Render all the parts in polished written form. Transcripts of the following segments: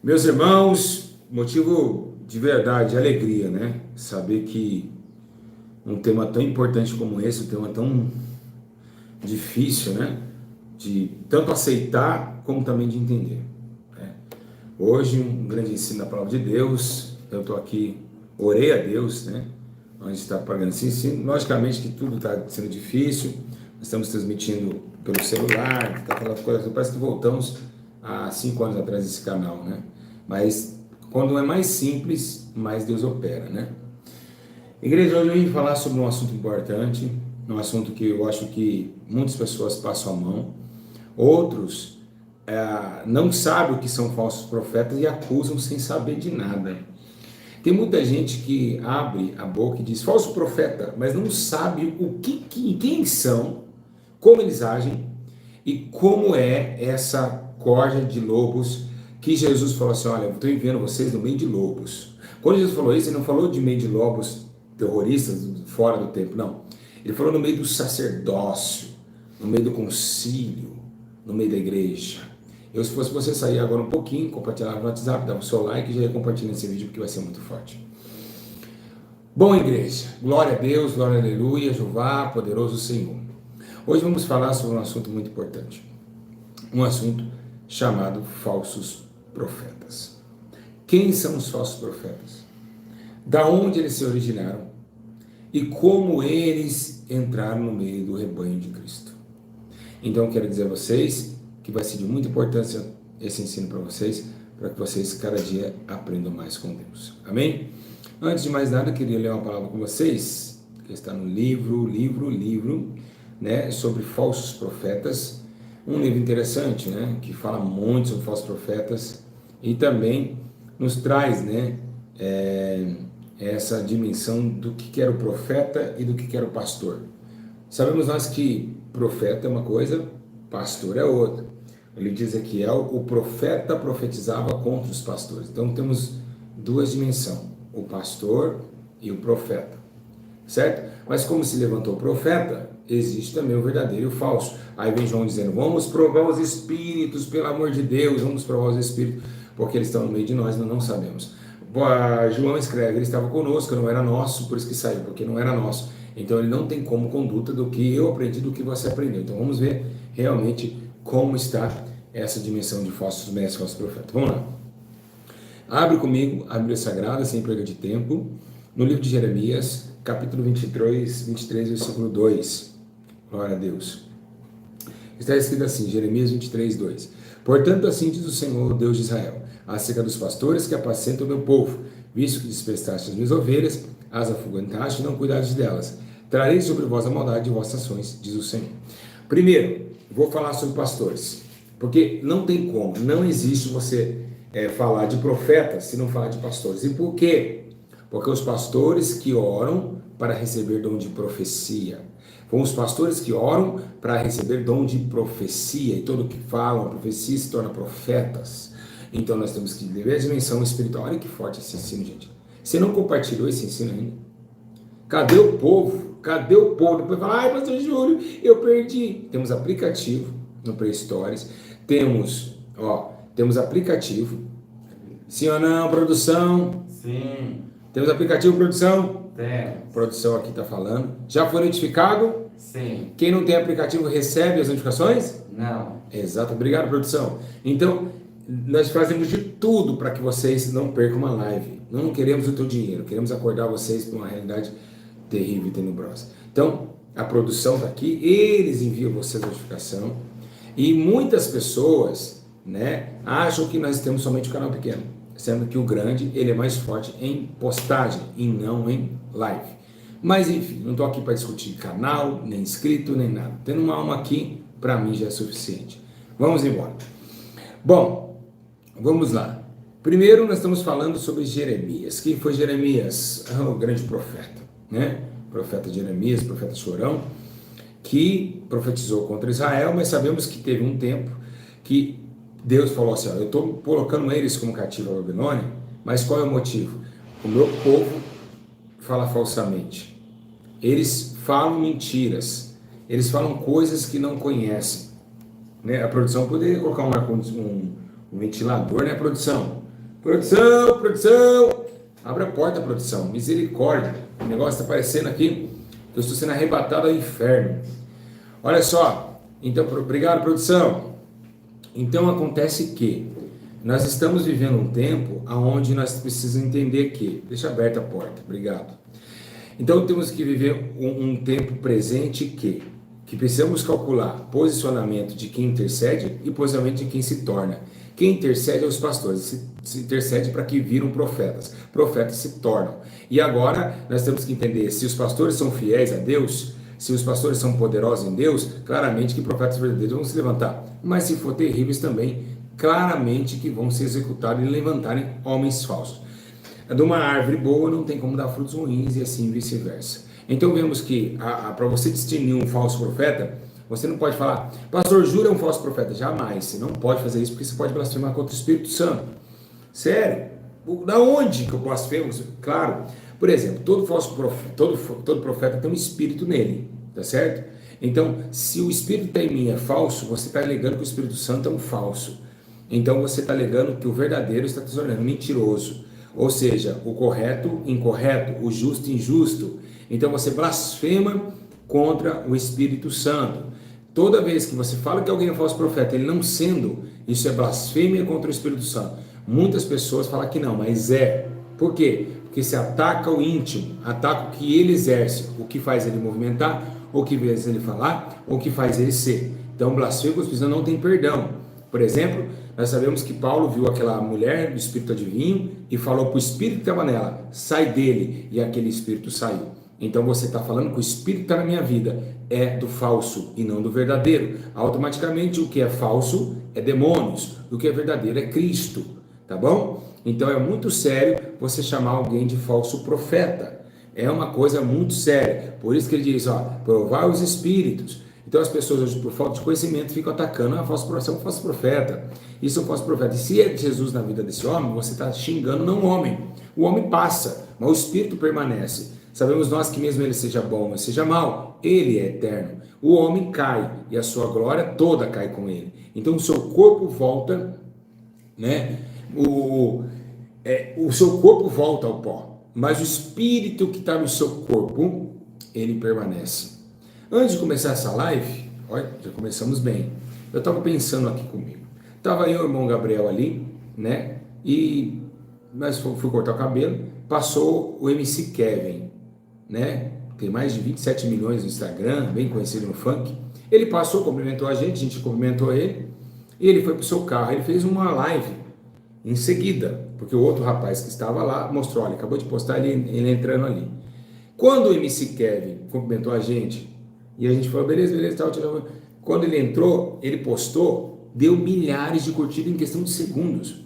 Meus irmãos, motivo de verdade, de alegria, né? Saber que um tema tão importante como esse, um tema tão difícil, né? De tanto aceitar como também de entender, né? Hoje, um grande ensino da palavra de Deus. Eu estou aqui, orei a Deus, né? Onde está pagando esse ensino. Logicamente que tudo está sendo difícil. Nós estamos transmitindo pelo celular, tá aquela coisa, parece que voltamos há 5 anos atrás desse canal, né? Mas quando é mais simples, mais Deus opera, né? Igreja, hoje eu vim falar sobre um assunto importante, um assunto que eu acho que muitas pessoas passam a mão, outros não sabem o que são falsos profetas e acusam sem saber de nada. Tem muita gente que abre a boca e diz falso profeta, mas não sabe quem são, como eles agem e como é essa corja de lobos que Jesus falou assim: olha, eu estou enviando vocês no meio de lobos. Quando Jesus falou isso, ele não falou de meio de lobos terroristas fora do templo, não. Ele falou no meio do sacerdócio, no meio do concílio, no meio da igreja. Eu, se fosse você, sair agora um pouquinho, compartilhar no WhatsApp, dava o seu like e já ia compartilhando esse vídeo porque vai ser muito forte. Bom, igreja, glória a Deus, glória a aleluia, Jeová, poderoso Senhor. Hoje vamos falar sobre um assunto muito importante. Um assunto chamado falsos profetas. Quem são os falsos profetas? Da onde eles se originaram? E como eles entraram no meio do rebanho de Cristo? Então eu quero dizer a vocês que vai ser de muita importância esse ensino para que vocês cada dia aprendam mais com Deus. Amém? Antes de mais nada, eu queria ler uma palavra com vocês, que está no livro, né, sobre falsos profetas. Um livro interessante, né, que fala muito sobre falsos profetas e também nos traz, né, essa dimensão do que era o profeta e do que era o pastor. Sabemos nós que profeta é uma coisa, pastor é outra. Ele diz aqui, o profeta profetizava contra os pastores. Então temos duas dimensões, o pastor e o profeta, certo? Mas como se levantou o profeta, existe também o verdadeiro e o falso. Aí vem João dizendo, vamos provar os espíritos, pelo amor de Deus, vamos provar os espíritos, porque eles estão no meio de nós, nós não sabemos. João escreve, ele estava conosco, não era nosso, por isso que saiu, porque não era nosso. Então ele não tem como conduta do que eu aprendi, do que você aprendeu. Então vamos ver realmente como está essa dimensão de falsos mestres, falsos profetas. Vamos lá. Abre comigo a Bíblia Sagrada, sem perda de tempo, no livro de Jeremias, capítulo 23, versículo 2. Glória a Deus. Está escrito assim, Jeremias 23, 2. Portanto, assim diz o Senhor, Deus de Israel, acerca dos pastores que apacentam o meu povo, visto que desprezaste as minhas ovelhas, as afugantaste e não cuidaste delas. Trarei sobre vós a maldade de vossas ações, diz o Senhor. Primeiro, vou falar sobre pastores, porque não tem como, não existe você falar de profetas se não falar de pastores. E por quê? Porque os pastores que oram para receber dom de profecia, com os pastores que oram para receber dom de profecia, e todo que falam a profecia se torna profetas. Então nós temos que ver a dimensão espiritual. Olha que forte esse ensino, gente. Você não compartilhou esse ensino ainda? Cadê o povo? Cadê o povo? Depois fala, ai, pastor Júlio, eu perdi. Temos aplicativo no Play Stories, temos aplicativo. Sim ou não, produção? Sim. Temos aplicativo, produção? Tem. Produção aqui está falando. Já foi notificado? Sim. Quem não tem aplicativo recebe as notificações? Não. Exato, obrigado, produção. Então, nós fazemos de tudo para que vocês não percam uma live. Não queremos o teu dinheiro, queremos acordar vocês para uma realidade terrível e tenebrosa. Então, a produção está aqui, eles enviam vocês a notificação. E muitas pessoas, né, acham que nós temos somente o canal pequeno, sendo que o grande ele é mais forte em postagem e não em live. Mas enfim, não estou aqui para discutir canal, nem inscrito, nem nada. Tendo uma alma aqui, para mim já é suficiente. Vamos embora. Bom, vamos lá. Primeiro nós estamos falando sobre Jeremias. Quem foi Jeremias? O grande profeta, né? Profeta Jeremias, profeta chorão, que profetizou contra Israel, mas sabemos que teve um tempo que Deus falou assim, eu estou colocando eles como cativo à Babilônia, mas qual é o motivo? O meu povo fala falsamente, eles falam mentiras, eles falam coisas que não conhecem, né? A produção poderia colocar um ventilador, né, produção? Produção, produção! Abre a porta, produção. Misericórdia. O negócio está parecendo aqui que eu estou sendo arrebatado ao inferno. Olha só. Então, obrigado, produção. Então, acontece que nós estamos vivendo um tempo onde nós precisamos entender que... Deixa aberta a porta. Obrigado. Então, temos que viver um tempo presente que precisamos calcular posicionamento de quem intercede e posicionamento de quem se torna. Quem intercede é os pastores, se intercede para que viram profetas. Profetas se tornam. E agora nós temos que entender se os pastores são fiéis a Deus, se os pastores são poderosos em Deus, claramente que profetas verdadeiros vão se levantar. Mas se for terríveis também, claramente que vão se executar e levantarem homens falsos. De uma árvore boa não tem como dar frutos ruins e assim vice-versa. Então vemos que para você distinguir um falso profeta, você não pode falar, pastor Júlio é um falso profeta. Jamais, você não pode fazer isso porque você pode blasfemar contra o Espírito Santo. Sério, da onde que eu blasfemo? Claro, por exemplo, todo falso profeta, todo profeta tem um espírito nele, tá certo? Então, se o espírito está em mim é falso, você está alegando que o Espírito Santo é um falso. Então você está alegando que o verdadeiro está se tornando mentiroso. Ou seja, o correto, incorreto, o justo, injusto. Então você blasfema contra o Espírito Santo. Toda vez que você fala que alguém é falso profeta, ele não sendo, isso é blasfêmia contra o Espírito Santo. Muitas pessoas falam que não, mas é. Por quê? Porque se ataca o íntimo, ataca o que ele exerce, o que faz ele movimentar, o que faz ele falar, o que faz ele ser. Então blasfêmia contra o Espírito Santo não tem perdão. Por exemplo, nós sabemos que Paulo viu aquela mulher do espírito adivinho e falou para o espírito que estava nela, sai dele, e aquele espírito saiu. Então você está falando que o espírito que está na minha vida é do falso e não do verdadeiro. Automaticamente o que é falso é demônios, o que é verdadeiro é Cristo, tá bom? Então é muito sério você chamar alguém de falso profeta. É uma coisa muito séria. Por isso que ele diz, provar os espíritos. Então as pessoas hoje, por falta de conhecimento, ficam atacando falso profeta, um falso profeta. Isso é um falso profeta. E se é Jesus na vida desse homem, você está xingando não o homem. O homem passa, mas o espírito permanece. Sabemos nós que mesmo ele seja bom ou seja mau, ele é eterno. O homem cai e a sua glória toda cai com ele. Então o seu corpo volta, né? O seu corpo volta ao pó, mas o espírito que está no seu corpo, ele permanece. Antes de começar essa live, olha, já começamos bem. Eu estava pensando aqui comigo. Estava eu e o irmão Gabriel ali, né? Mas fui cortar o cabelo. Passou o MC Kevin, né? Tem mais de 27 milhões no Instagram, bem conhecido no funk. Ele passou, cumprimentou a gente cumprimentou ele. E ele foi para o seu carro. Ele fez uma live em seguida, porque o outro rapaz que estava lá mostrou, olha, acabou de postar ele entrando ali. Quando o MC Kevin cumprimentou a gente, e a gente falou, beleza, tal. Quando ele entrou, ele postou, deu milhares de curtidas em questão de segundos.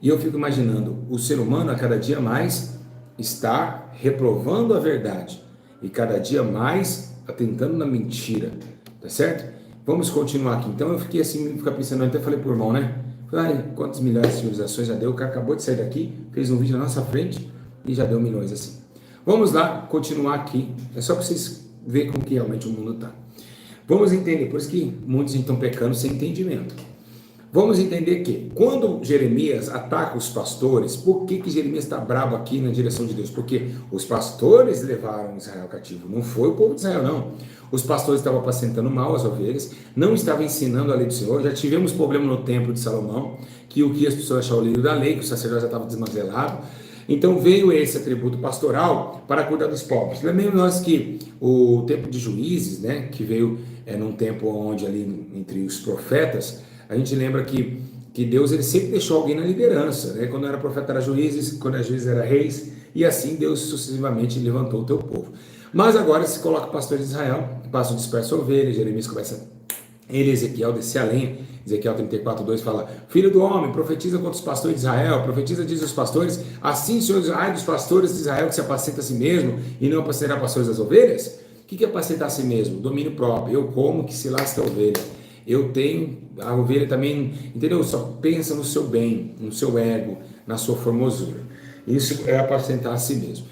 E eu fico imaginando, o ser humano a cada dia mais está reprovando a verdade e cada dia mais atentando na mentira, tá certo? Vamos continuar aqui. Então eu fiquei assim, pensando, até falei pro irmão, né? Falei, quantos milhares de visualizações já deu? O cara acabou de sair daqui, fez um vídeo na nossa frente e já deu milhões assim. Vamos lá, continuar aqui. É só para vocês verem como que realmente o mundo está. Vamos entender, por isso que muitos estão pecando sem entendimento. Vamos entender que quando Jeremias ataca os pastores, por que Jeremias está bravo aqui na direção de Deus? Porque os pastores levaram Israel cativo, não foi o povo de Israel não. Os pastores estavam apacentando mal as ovelhas, não estavam ensinando a lei do Senhor. Já tivemos problema no templo de Salomão, que o que as pessoas achavam o livro da lei, que o sacerdote já estava desmantelado. Então veio esse atributo pastoral para cuidar dos povos. Lembramos nós que o tempo de Juízes, né, que veio num tempo onde ali entre os profetas, a gente lembra que Deus ele sempre deixou alguém na liderança, né? Quando era profeta era juízes, quando era juízes era reis, e assim Deus sucessivamente levantou o teu povo. Mas agora se coloca pastores de Israel, passam disperso ovelhas, Jeremias começa, ele Ezequiel descer a lenha, Ezequiel 34:2 fala, filho do homem, profetiza contra os pastores de Israel, profetiza, diz os pastores, assim Senhor, ai dos pastores de Israel que se apacenta a si mesmo e não apacentará pastores das ovelhas? O que é apacentar a si mesmo? Domínio próprio, eu como que se lasca a ovelha. Eu tenho, a ovelha também, entendeu? Só pensa no seu bem, no seu ego, na sua formosura. Isso é apacentar a si mesmo.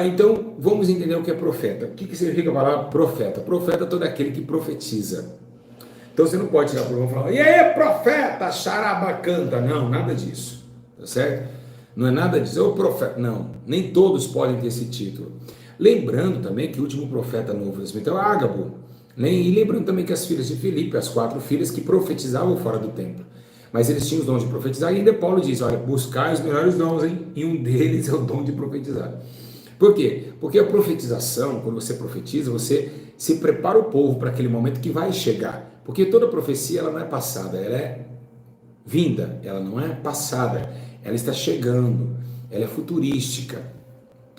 Então, vamos entender o que é profeta. O que significa a palavra profeta? Profeta é todo aquele que profetiza. Então, você não pode tirar para o irmão e falar, e aí, profeta, charabacanta. Não, nada disso. Tá certo? Não é nada disso, o profeta. Não, nem todos podem ter esse título. Lembrando também que o último profeta no Novo Testamento é o Ágabo. E lembrando também que as filhas de Filipe, as 4 filhas que profetizavam fora do templo. Mas eles tinham os dons de profetizar, e ainda Paulo diz, olha, buscai os melhores dons, hein? E um deles é o dom de profetizar. Por quê? Porque a profetização, quando você profetiza, você se prepara o povo para aquele momento que vai chegar. Porque toda profecia, ela não é passada, ela é vinda, ela não é passada, ela está chegando, ela é futurística.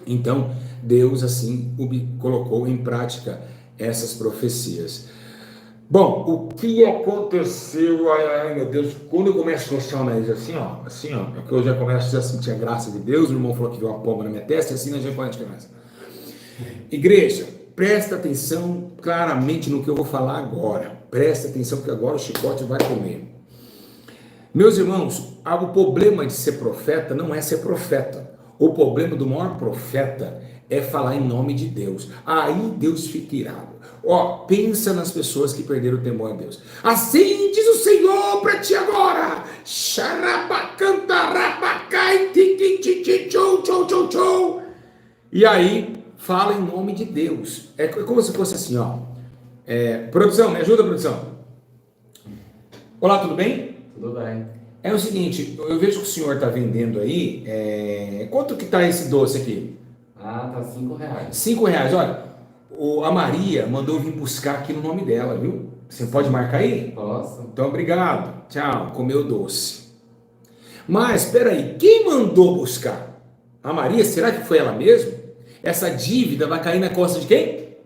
Então, Deus assim colocou em prática essas profecias. Bom, o que aconteceu? Ai, meu Deus, quando eu começo a coçar o nariz assim, ó, é que eu já começo a sentir a graça de Deus. O irmão falou que viu uma pomba na minha testa, e assim nós já começa. Igreja, presta atenção claramente no que eu vou falar agora. Presta atenção que agora o chicote vai comer. Meus irmãos, o problema de ser profeta não é ser profeta. O problema do maior profeta é falar em nome de Deus. Aí Deus fica irado. Pensa nas pessoas que perderam o temor a Deus. Assim diz o Senhor para ti agora. E aí fala em nome de Deus. É como se fosse assim, produção, me ajuda, produção. Olá, tudo bem? Tudo bem. É o seguinte, eu vejo que o senhor está vendendo aí, quanto que está esse doce aqui? Tá R$5. R$5, olha, a Maria mandou vir buscar aqui no nome dela, viu? Você pode marcar aí? Posso. Então, obrigado. Tchau, comeu doce. Mas, espera aí, quem mandou buscar? A Maria, será que foi ela mesma? Essa dívida vai cair na costa de quem?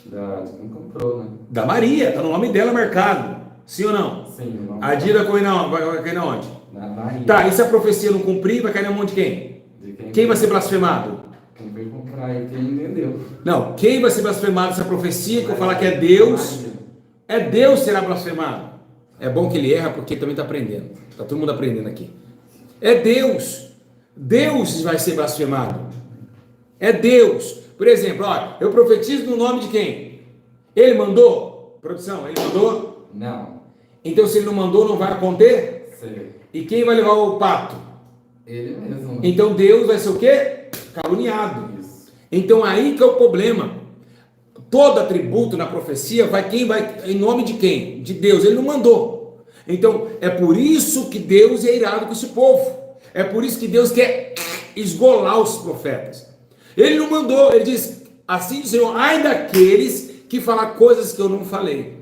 De quem comprou, né? Da Maria, está no nome dela marcado. Sim ou não? Sim. A dívida vai cair na onde? Na Maria. Tá, e se a profecia não cumprir, vai cair na mão de quem? Quem vai ser blasfemado? Quem veio comprar e quem entendeu. Não, quem vai ser blasfemado se a profecia que eu falar que é Deus? É Deus será blasfemado. É bom que ele erra porque também está aprendendo. Está todo mundo aprendendo aqui. É Deus. Deus vai ser blasfemado. É Deus. Por exemplo, eu profetizo no nome de quem? Ele mandou? Produção, ele mandou? Não. Então se ele não mandou, não vai acontecer? Sim. E quem vai levar o pato? Ele mesmo. Então Deus vai ser o quê? Caluniado. Isso. Então aí que é o problema. Todo atributo na profecia quem vai em nome de quem? De Deus. Ele não mandou. Então é por isso que Deus é irado com esse povo. É por isso que Deus quer esgolar os profetas. Ele não mandou. Ele diz assim: Senhor, ai daqueles que falam coisas que eu não falei.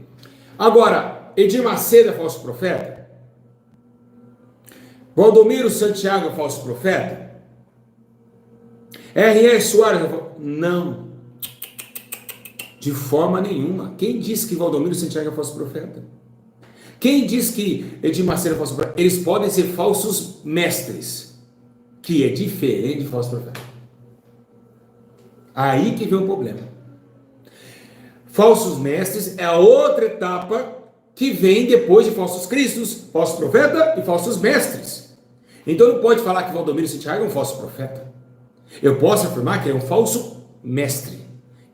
Agora, Edir Macedo é falso profeta? Valdomiro Santiago é falso profeta? R.R. Soares? Não. De forma nenhuma. Quem disse que Valdomiro Santiago é falso profeta? Quem diz que Edir Macedo é falso profeta? Eles podem ser falsos mestres, que é diferente de falso profeta. Aí que vem o problema. Falsos mestres é a outra etapa que vem depois de falsos cristos, falso profeta e falsos mestres. Então não pode falar que Valdomiro Santiago é um falso profeta. Eu posso afirmar que ele é um falso mestre.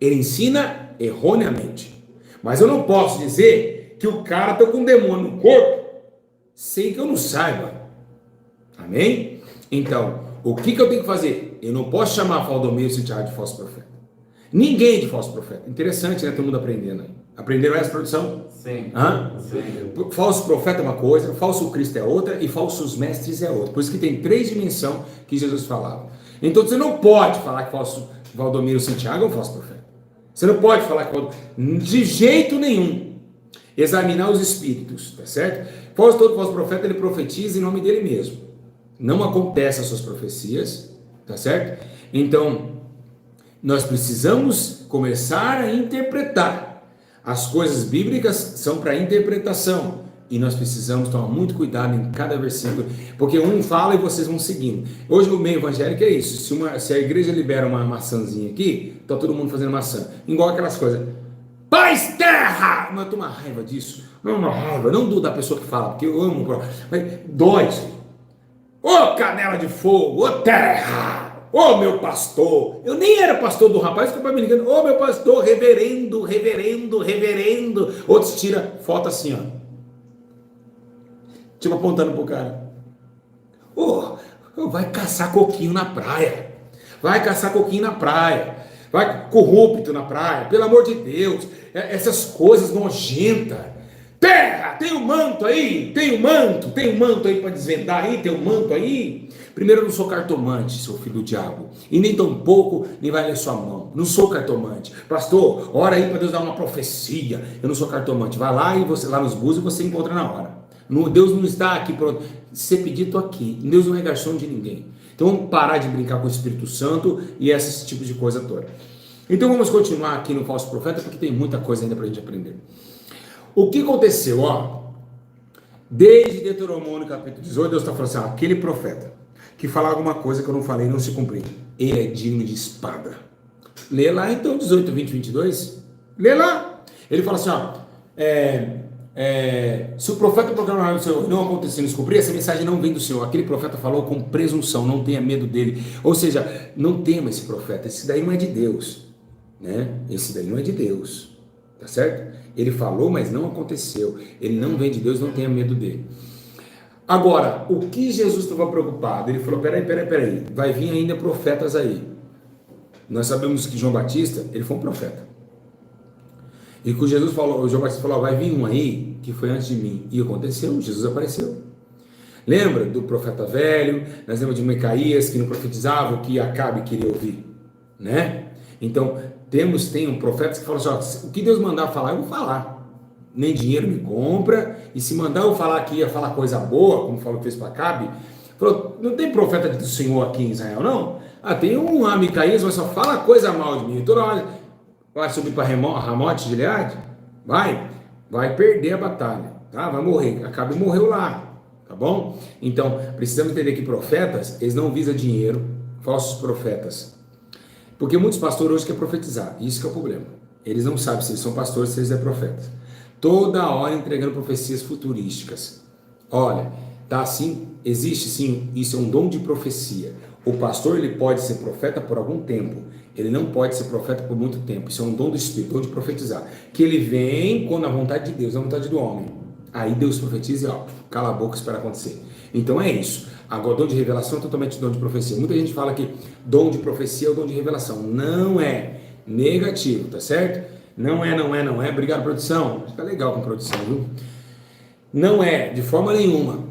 Ele ensina erroneamente. Mas eu não posso dizer que o cara está com um demônio no corpo sem que eu não saiba. Amém? Então, o que eu tenho que fazer? Eu não posso chamar Valdomiro Santiago de falso profeta. Ninguém de falso profeta. Interessante, né? Todo mundo aprendendo aí. Aprenderam essa, produção? Sim. Sim. Falso profeta é uma coisa, falso Cristo é outra e falsos mestres é outra. Por isso que tem 3 dimensões que Jesus falava. Então você não pode falar que falso Valdomiro Santiago é um falso profeta. Você não pode falar que de jeito nenhum. Examinar os espíritos, tá certo? Todo falso profeta ele profetiza em nome dele mesmo. Não acontece as suas profecias, tá certo? Então nós precisamos começar a interpretar. As coisas bíblicas são para interpretação. E nós precisamos tomar muito cuidado em cada versículo. Porque um fala e vocês vão seguindo. Hoje no meio evangélico é isso. Se a igreja libera uma maçãzinha aqui, está todo mundo fazendo maçã. Igual aquelas coisas. Paz, terra! Mas eu tenho uma raiva disso. Não é uma raiva, não da pessoa que fala, porque eu amo. Mas dói isso. Ô canela de fogo, ô terra! Ô meu pastor, eu nem era pastor do rapaz, ficava me ligando, ô meu pastor, reverendo, reverendo, reverendo. Outros tiram foto assim, ó. Tipo apontando pro cara. Ô Vai caçar coquinho na praia. Vai caçar coquinho na praia. Vai corrupto na praia. Pelo amor de Deus. Essas coisas nojentas. Terra, tem um manto aí? Tem um manto aí para desvendar aí? Tem um manto aí? Primeiro, eu não sou cartomante, seu filho do diabo. E nem tampouco nem vai ler sua mão. Não sou cartomante. Pastor, ora aí para Deus dar uma profecia. Eu não sou cartomante. Vai lá e você lá nos búzios você encontra na hora. Deus não está aqui para ser pedido aqui. Deus não é garçom de ninguém. Então vamos parar de brincar com o Espírito Santo e esse tipo de coisa toda. Então vamos continuar aqui no falso profeta, porque tem muita coisa ainda para a gente aprender. O que aconteceu? Desde Deuteronômio capítulo 18, Deus está falando assim, aquele profeta que falar alguma coisa que eu não falei não se cumpriu, ele é digno de espada. Lê lá então 18, 20, 22. Lê lá. Ele fala assim, se o profeta proclamar do Senhor não acontecer, não se cumprir, essa mensagem não vem do Senhor. Aquele profeta falou com presunção, não tenha medo dele. Ou seja, não tema esse profeta, esse daí não é de Deus, né? Esse daí não é de Deus, tá certo? Ele falou, mas não aconteceu. Ele não vem de Deus, não tenha medo dele. Agora, o que Jesus estava preocupado? Ele falou, peraí, vai vir ainda profetas aí. Nós sabemos que João Batista, ele foi um profeta. E que Jesus falou, o João Batista falou, vai vir um aí que foi antes de mim. E aconteceu, Jesus apareceu. Lembra do profeta velho? Nós lembra de Micaías que não profetizava o que Acabe queria ouvir, né? Então, tem um profeta que fala assim, o que Deus mandar falar, eu vou falar. Nem dinheiro me compra, e se mandar eu falar que ia falar coisa boa, como falou que fez para Acabe, falou, não tem profeta do Senhor aqui em Israel, não? Tem um Micaías, mas só fala coisa mal de mim, toda hora vai subir para Ramote de Gileade, vai perder a batalha, tá? Vai morrer, Acabe morreu lá, tá bom? Então, precisamos entender que profetas, eles não visam dinheiro, falsos profetas, porque muitos pastores hoje querem profetizar, isso que é o problema, eles não sabem se eles são pastores, se eles são profetas. Toda hora entregando profecias futurísticas. Olha, tá assim, existe sim, isso é um dom de profecia. O pastor ele pode ser profeta por algum tempo, ele não pode ser profeta por muito tempo. Isso é um dom do Espírito, dom de profetizar. Que ele vem quando a vontade de Deus, a vontade do homem. Aí Deus profetiza e cala a boca e espera acontecer. Então é isso. Agora, dom de revelação é totalmente dom de profecia. Muita gente fala que dom de profecia é o dom de revelação. Não é negativo, tá certo? Não é. Obrigado, produção. Fica legal com produção, viu? Não é, de forma nenhuma.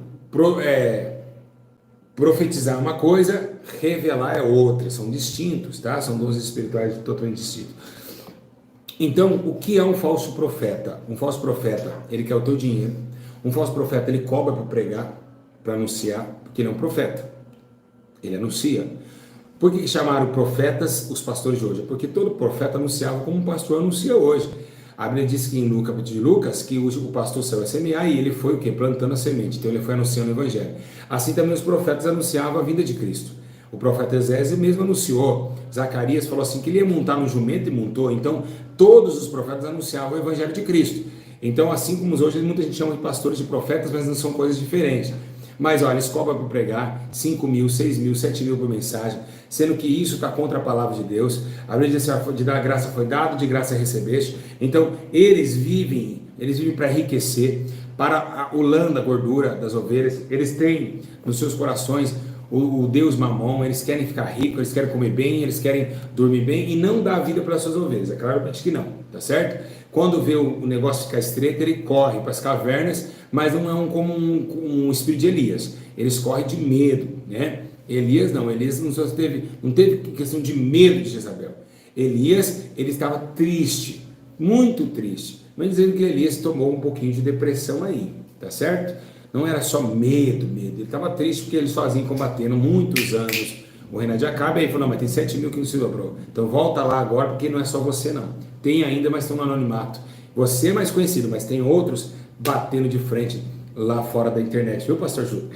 Profetizar uma coisa, revelar é outra. São distintos, tá? São dons espirituais totalmente distintos. Então, o que é um falso profeta? Um falso profeta, ele quer o teu dinheiro. Um falso profeta, ele cobra para pregar, para anunciar, porque ele é um profeta. Ele anuncia. Por que chamaram profetas os pastores de hoje? Porque todo profeta anunciava como um pastor anuncia hoje. A Bíblia diz que no capítulo de Lucas, que o pastor saiu a semear e ele foi o quê? Plantando a semente. Então ele foi anunciando o evangelho. Assim também os profetas anunciavam a vinda de Cristo. O profeta Esdras mesmo anunciou. Zacarias falou assim que ele ia montar no jumento e montou. Então todos os profetas anunciavam o evangelho de Cristo. Então assim como hoje muita gente chama de pastores de profetas, mas não são coisas diferentes. Mas olha, eles cobram para pregar 5 mil, 6 mil, 7 mil por mensagem, sendo que isso está contra a palavra de Deus. A Bíblia diz assim, de dar graça foi dado, de graça recebeste. Então, eles vivem para enriquecer, para o lã da gordura das ovelhas. Eles têm nos seus corações o Deus Mamon, eles querem ficar ricos, eles querem comer bem, eles querem dormir bem e não dar vida para as suas ovelhas. É claro que não, tá certo? Quando vê o negócio ficar estreito, ele corre para as cavernas, mas não é como um espírito de Elias. Eles correm de medo, né? Elias não teve questão de medo de Jezabel. Elias, ele estava triste, muito triste. Mas dizendo que Elias tomou um pouquinho de depressão aí, tá certo? Não era só medo. Ele estava triste porque ele sozinho combatendo muitos anos o reino de Acabe. Aí ele falou, não, mas tem 7 mil que não se dobrou. Então volta lá agora, porque não é só você não. Tem ainda, mas estão no anonimato. Você é mais conhecido, mas tem outros batendo de frente lá fora da internet. Viu, pastor Júlio?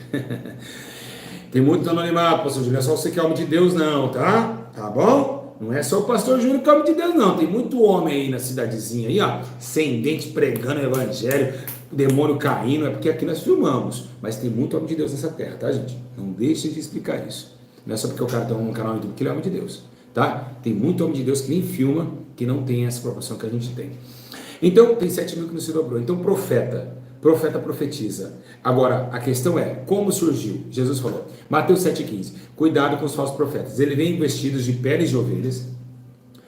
Tem muito anonimato, pastor Júlio. Não é só você que é homem de Deus não, tá? Tá bom? Não é só o pastor Júlio que é homem de Deus não. Tem muito homem aí na cidadezinha aí, ó, sem dente, pregando o evangelho, o demônio caindo. É porque aqui nós filmamos. Mas tem muito homem de Deus nessa terra, tá, gente? Não deixe de explicar isso. Não é só porque o cara tem um canal no YouTube que ele é homem de Deus, tá? Tem muito homem de Deus que nem filma, que não tem essa proporção que a gente tem. Então, tem 7 mil que não se dobrou. Então, profeta, profeta profetiza. Agora, a questão é, como surgiu? Jesus falou, Mateus 7,15, cuidado com os falsos profetas. Eles vêm vestidos de peles de ovelhas,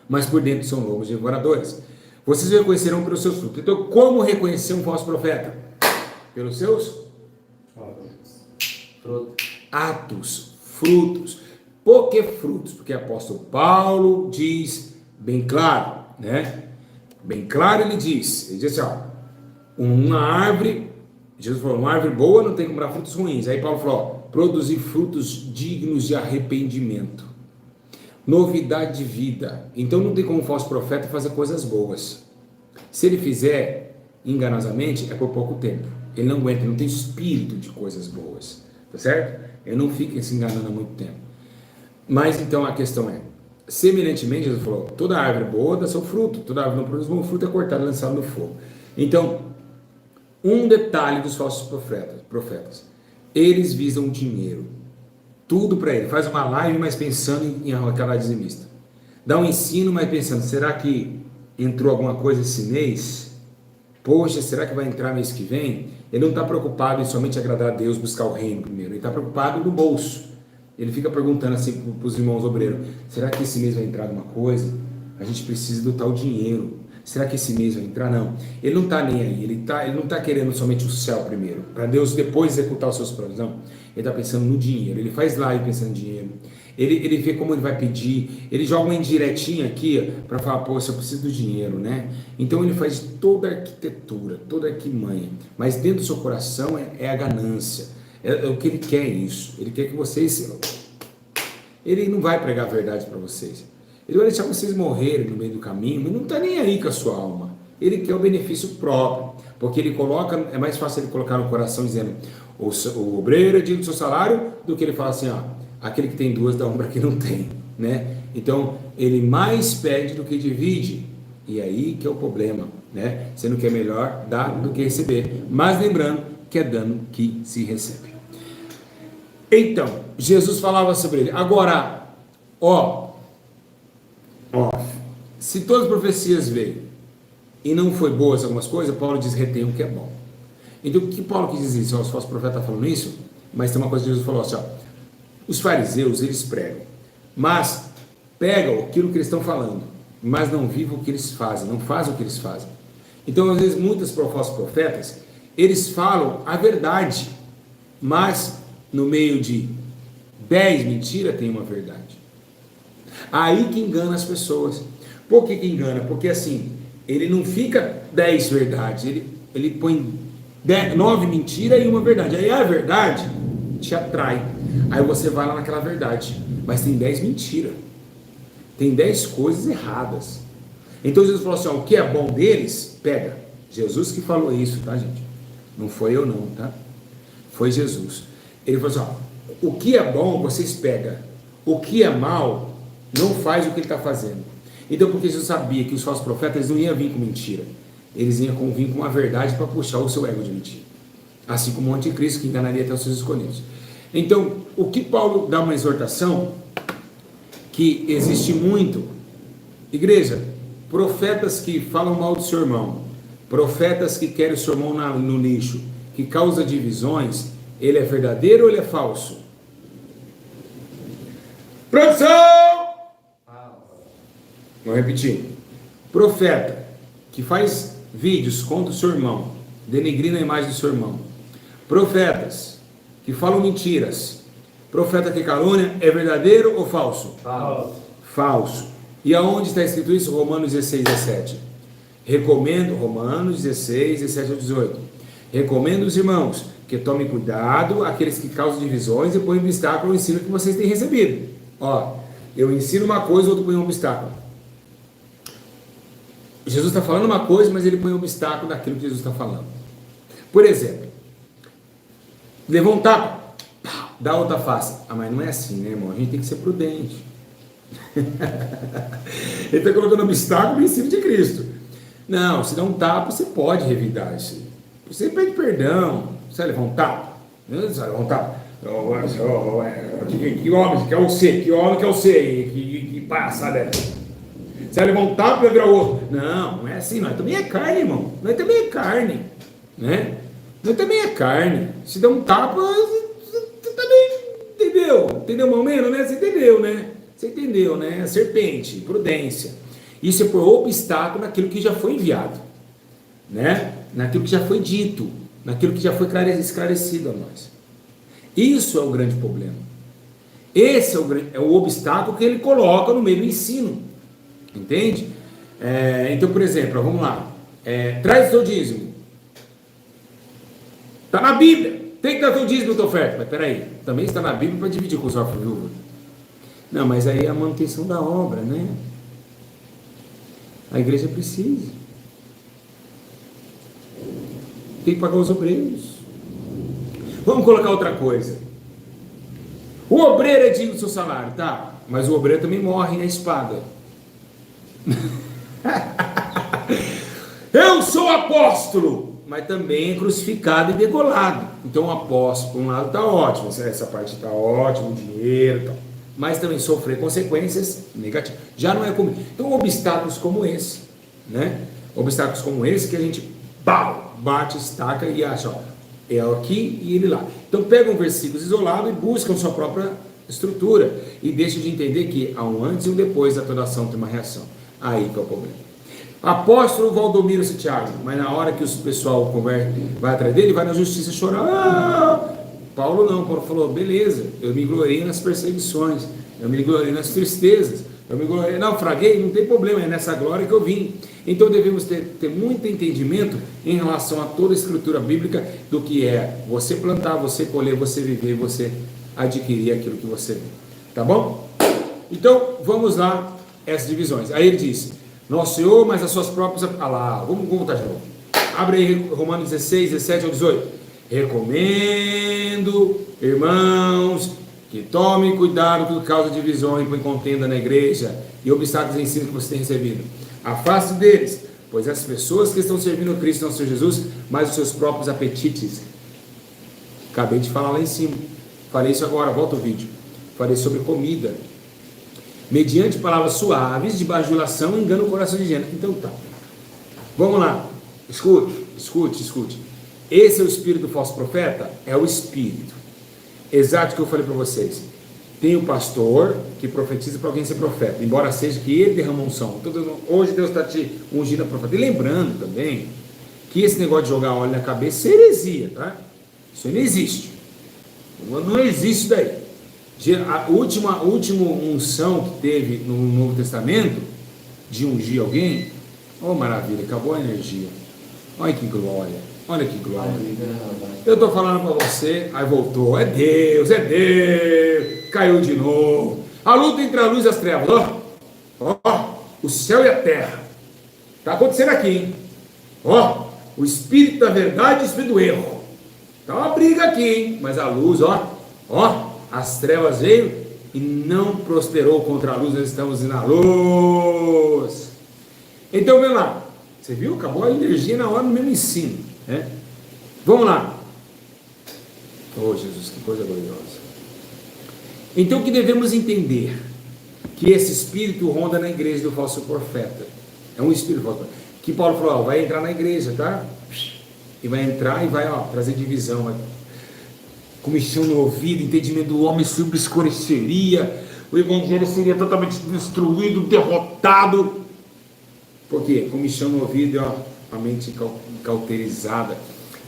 mas por dentro são lobos devoradores. Vocês reconhecerão pelos seus frutos. Então, como reconhecer um falso profeta? Pelos seus atos, frutos. Por que frutos? Porque o apóstolo Paulo diz bem claro, né? Bem claro ele diz assim, ó, uma árvore, Jesus falou, uma árvore boa não tem como dar frutos ruins. Aí Paulo falou, ó, produzir frutos dignos de arrependimento, novidade de vida. Então não tem como um falso profeta fazer coisas boas. Se ele fizer enganosamente, é por pouco tempo. Ele não aguenta, ele não tem espírito de coisas boas, tá certo? Ele não fica se enganando há muito tempo. Mas então a questão é, semelhantemente, Jesus falou, toda árvore boa dá seu fruto, toda árvore não produz bom fruto é cortada e lançada no fogo. Então, um detalhe dos falsos profetas, eles visam dinheiro, tudo para ele, faz uma live, mas pensando em aquela dizimista, dá um ensino, mas pensando, será que entrou alguma coisa esse mês? Poxa, será que vai entrar mês que vem? Ele não está preocupado em somente agradar a Deus, buscar o reino primeiro, ele está preocupado no bolso. Ele fica perguntando assim para os irmãos obreiros, será que esse mês vai entrar alguma coisa? A gente precisa do tal dinheiro. Será que esse mês vai entrar? Não. Ele não está nem aí, ele não está querendo somente o céu primeiro, para Deus depois executar os seus planos. Não. Ele está pensando no dinheiro, ele faz live pensando em dinheiro. Ele vê como ele vai pedir, ele joga uma indiretinha aqui para falar, poxa, eu preciso do dinheiro, né? Então ele faz toda a arquitetura, toda a arquimanha, mas dentro do seu coração é a ganância. É o que ele quer isso. Ele quer que vocês... Ele não vai pregar a verdade para vocês. Ele vai deixar vocês morrerem no meio do caminho, mas não está nem aí com a sua alma. Ele quer o benefício próprio. Porque ele coloca... É mais fácil ele colocar no coração dizendo o obreiro é digno do seu salário, do que ele fala assim, ó, aquele que tem duas dá um para quem não tem, né? Então, ele mais pede do que divide. E aí que é o problema, né? Sendo que é melhor dar do que receber. Mas lembrando que é dando que se recebe. Então, Jesus falava sobre ele. Agora, se todas as profecias veio e não foi boas algumas coisas, Paulo diz, retém o que é bom. Então, o que Paulo quis dizer? Os falsos profetas estão falando isso, mas tem uma coisa que Jesus falou assim, ó, os fariseus, eles pregam, mas pegam aquilo que eles estão falando, mas não vivem o que eles fazem, não fazem o que eles fazem. Então, às vezes, muitos falsos profetas, eles falam a verdade, mas no meio de 10 mentiras tem uma verdade. Aí que engana as pessoas. Por que engana? Porque assim, ele não fica 10 verdades, ele põe 9 mentiras e uma verdade. Aí a verdade te atrai. Aí você vai lá naquela verdade, mas tem 10 mentiras. Tem 10 coisas erradas. Então Jesus falou assim, ó, o que é bom deles, pega. Jesus que falou isso, tá, gente? Não foi eu não, tá? Foi Jesus. Ele falou assim, ó, o que é bom vocês pegam, o que é mal não faz o que ele está fazendo. Então, porque Jesus sabia que os falsos profetas não iam vir com mentira, eles iam vir com a verdade para puxar o seu ego de mentira, assim como o anticristo que enganaria até os seus escolhidos. Então, o que Paulo dá uma exortação, que existe muito, igreja, profetas que falam mal do seu irmão, profetas que querem o seu irmão no lixo, que causa divisões, ele é verdadeiro ou ele é falso? Produção! Vou repetir. Profeta que faz vídeos contra o seu irmão, denegrindo a imagem do seu irmão. Profetas que falam mentiras. Profeta que calúnia, é verdadeiro ou falso? Falso. Falso. E aonde está escrito isso? Romanos 16, 17. Recomendo, Romanos 16, 17 a 18. Recomendo os irmãos que tomem cuidado, aqueles que causam divisões e põem obstáculo ao ensino que vocês têm recebido. Ó, eu ensino uma coisa, o outro põe um obstáculo. Jesus está falando uma coisa, mas ele põe um obstáculo daquilo que Jesus está falando. Por exemplo, levou um tapa, dá outra face. Ah, mas não é assim, né, irmão? A gente tem que ser prudente. Ele está colocando obstáculo em cima de Cristo. Não, se dá um tapa, você pode revidar isso. Você pede perdão. Você vai levar um tapa? Você vai levar um tapa? Que homem que é você? Que homem que é você? Que passada é? Você vai levar um tapa e vai virar o outro. Não, não é assim. Nós também é carne, irmão. Nós também é carne. Né? Nós também é carne. Se der um tapa, você também entendeu? Entendeu mais ou menos, né? Você entendeu, né? Você entendeu, né? Serpente, prudência. Isso é por obstáculo naquilo que já foi enviado, né? Naquilo que já foi dito, naquilo que já foi esclarecido a nós. Isso é o grande problema. Esse é o obstáculo que ele coloca no meio do ensino. Entende? Então, por exemplo, vamos lá. Traz o seu dízimo. Está na Bíblia. Tem que dar o seu dízimo, tua oferta. Mas peraí, também está na Bíblia para dividir com os órfãos e viúvas. Não, mas aí é a manutenção da obra, né? A igreja precisa. Tem que pagar os obreiros. Vamos colocar outra coisa. O obreiro é digno do seu salário, tá? Mas o obreiro também morre na espada. Eu sou apóstolo, mas também é crucificado e degolado. Então o apóstolo, por um lado, está ótimo. Essa parte está ótima, o dinheiro e tal. Mas também sofrer consequências negativas. Já não é comigo. Então obstáculos como esse, né? Obstáculos como esse que a gente bate, estaca e acha, ó, é aqui e ele lá. Então pega um versículo isolado e busca sua própria estrutura e deixa de entender que há um antes e um depois da toda ação tem uma reação. Aí que é o problema. Apóstolo Valdomiro Santiago, mas na hora que o pessoal vai atrás dele, vai na justiça chorar. Paulo não, Paulo falou, beleza, eu me gloriei nas perseguições, eu me gloriei nas tristezas, eu me gloriei, naufraguei, não tem problema, é nessa glória que eu vim. Então devemos ter muito entendimento em relação a toda a escritura bíblica do que é você plantar, você colher, você viver, você adquirir aquilo que você vê. Tá bom? Então vamos lá, essas divisões. Aí ele diz, nosso Senhor, mas as suas próprias... vamos voltar de novo. Abre aí Romanos 16, 17 ao 18. Recomendo, irmãos, que tomem cuidado por causa de divisão e por contenda na igreja e obstáculos de ensino que você tem recebido. Afaste deles, pois as pessoas que estão servindo a Cristo não são Jesus, mas os seus próprios apetites. Acabei de falar lá em cima. Falei isso agora, volta o vídeo. Falei sobre comida. Mediante palavras suaves de bajulação, engana o coração de gente. Então tá. Vamos lá. Escute. Esse é o espírito do falso profeta? É o espírito. Exato o que eu falei para vocês. Tem o pastor que profetiza para alguém ser profeta, embora seja que ele derrama unção. Então, hoje Deus está te ungindo a profeta. E lembrando também que esse negócio de jogar óleo na cabeça é heresia, tá? Isso não existe. Não existe daí. A última unção que teve no Novo Testamento, de ungir alguém, oh maravilha, acabou a energia. Olha que glória. Olha que glória. Eu estou falando para você, aí voltou. É Deus. Caiu de novo. A luta entre a luz e as trevas. Ó, o céu e a terra. Está acontecendo aqui, hein? Ó, o espírito da verdade e o espírito do erro. Está uma briga aqui, hein? Mas a luz, ó, as trevas veio e não prosperou contra a luz. Nós estamos na luz. Então, vem lá. Você viu? Acabou a energia na hora do mesmo ensino. Vamos lá. Oh Jesus, que coisa gloriosa. Então o que devemos entender? Que esse espírito ronda na igreja do falso profeta. É um espírito falso profeta. Que Paulo falou, vai entrar na igreja, tá? E vai entrar e vai trazer divisão, vai comichão no ouvido, entendimento do homem se obscureceria, o evangelho seria totalmente destruído, derrotado. Por quê? Comichão no ouvido, a mente cauterizada.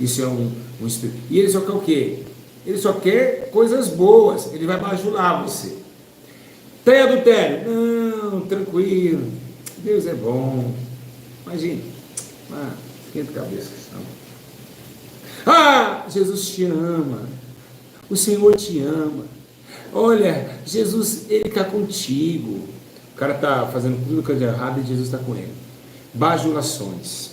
Isso é um espírito. E ele só quer o quê? Ele só quer coisas boas. Ele vai bajular você. Tem adultério? Não, tranquilo. Deus é bom. Imagina. Esquenta a cabeça. Jesus te ama. O Senhor te ama. Olha, Jesus, Ele está contigo. O cara está fazendo tudo que é errado e Jesus está com ele. Bajulações.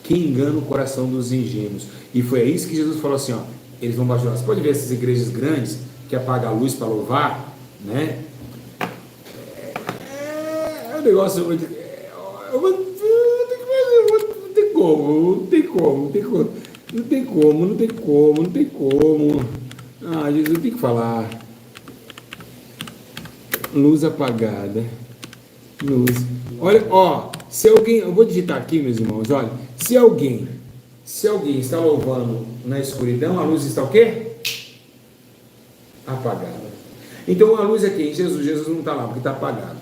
Que engana o coração dos ingênuos. E foi isso que Jesus falou assim, eles vão bajular. Você pode ver essas igrejas grandes que apagam a luz para louvar, né? É um negócio muito... Não tem como. Jesus tem que falar. Luz apagada. Luz. Olha, se alguém, eu vou digitar aqui, meus irmãos, olha, se alguém Se alguém está louvando na escuridão, a luz está o quê? Apagada. Então a luz é quem? Jesus. Jesus não está lá porque está apagado.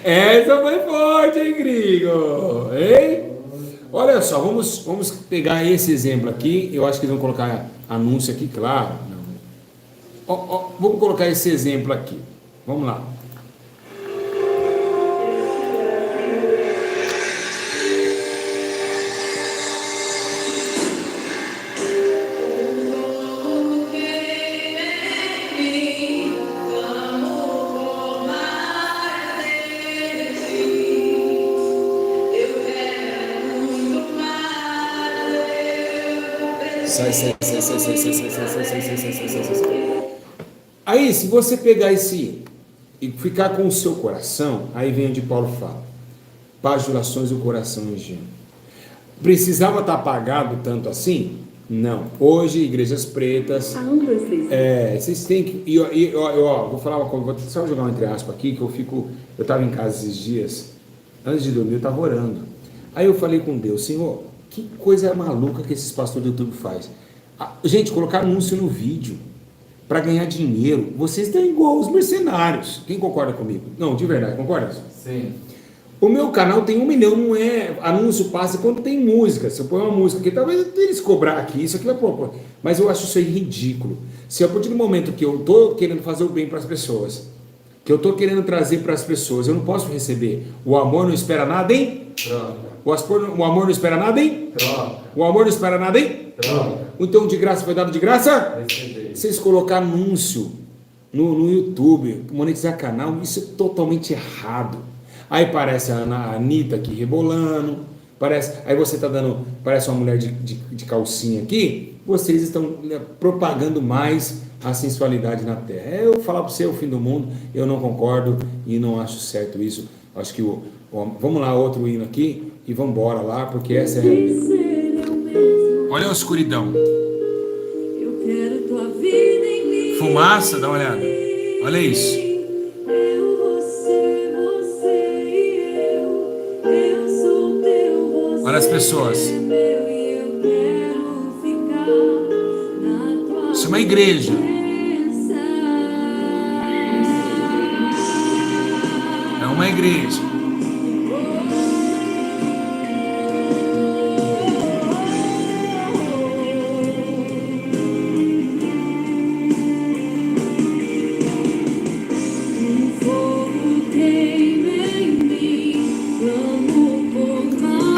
Essa foi forte, hein, gringo? Hein? Olha só, vamos pegar esse exemplo aqui. Eu acho que eles vão colocar anúncio aqui, claro. Não. Vamos colocar esse exemplo aqui. Vamos lá. Sai. Aí, se você pegar esse e ficar com o seu coração, aí vem onde Paulo fala: bajulações do coração ingênuo. Precisava estar apagado tanto assim? Não. Hoje, igrejas pretas, vocês têm que. Vou falar uma coisa, vou só jogar um entre aspas aqui, que eu estava em casa esses dias, antes de dormir, eu estava orando. Aí eu falei com Deus: Senhor, que coisa maluca que esses pastores do YouTube fazem. Gente, colocar anúncio no vídeo para ganhar dinheiro. Vocês estão igual os mercenários. Quem concorda comigo? Não, de verdade, concorda? Sim. O meu canal tem 1 milhão, não é anúncio passa quando tem música. Se eu pôr uma música aqui, talvez eles cobrar aqui, isso aqui vai pôr. Mas eu acho isso aí ridículo. Se a partir do momento que eu estou querendo fazer o bem para as pessoas, que eu estou querendo trazer para as pessoas, eu não posso receber. O amor não espera nada, hein? Troca. O amor não espera nada, hein? Troca. O amor não espera nada, hein? Troca. Então de graça foi dado de graça? Receber. Vocês colocar anúncio no YouTube, monetizar canal, isso é totalmente errado. Aí parece a Anitta aqui rebolando, aí você está dando, parece uma mulher de calcinha aqui, vocês estão propagando mais a sensualidade na terra. Eu falar para você, é o fim do mundo, eu não concordo e não acho certo isso. Acho que vamos lá, outro hino aqui e vamos embora lá, porque essa é a realidade. Olha a escuridão. Fumaça, dá uma olhada. Olha isso. Olha as pessoas. Isso é uma igreja. É uma igreja.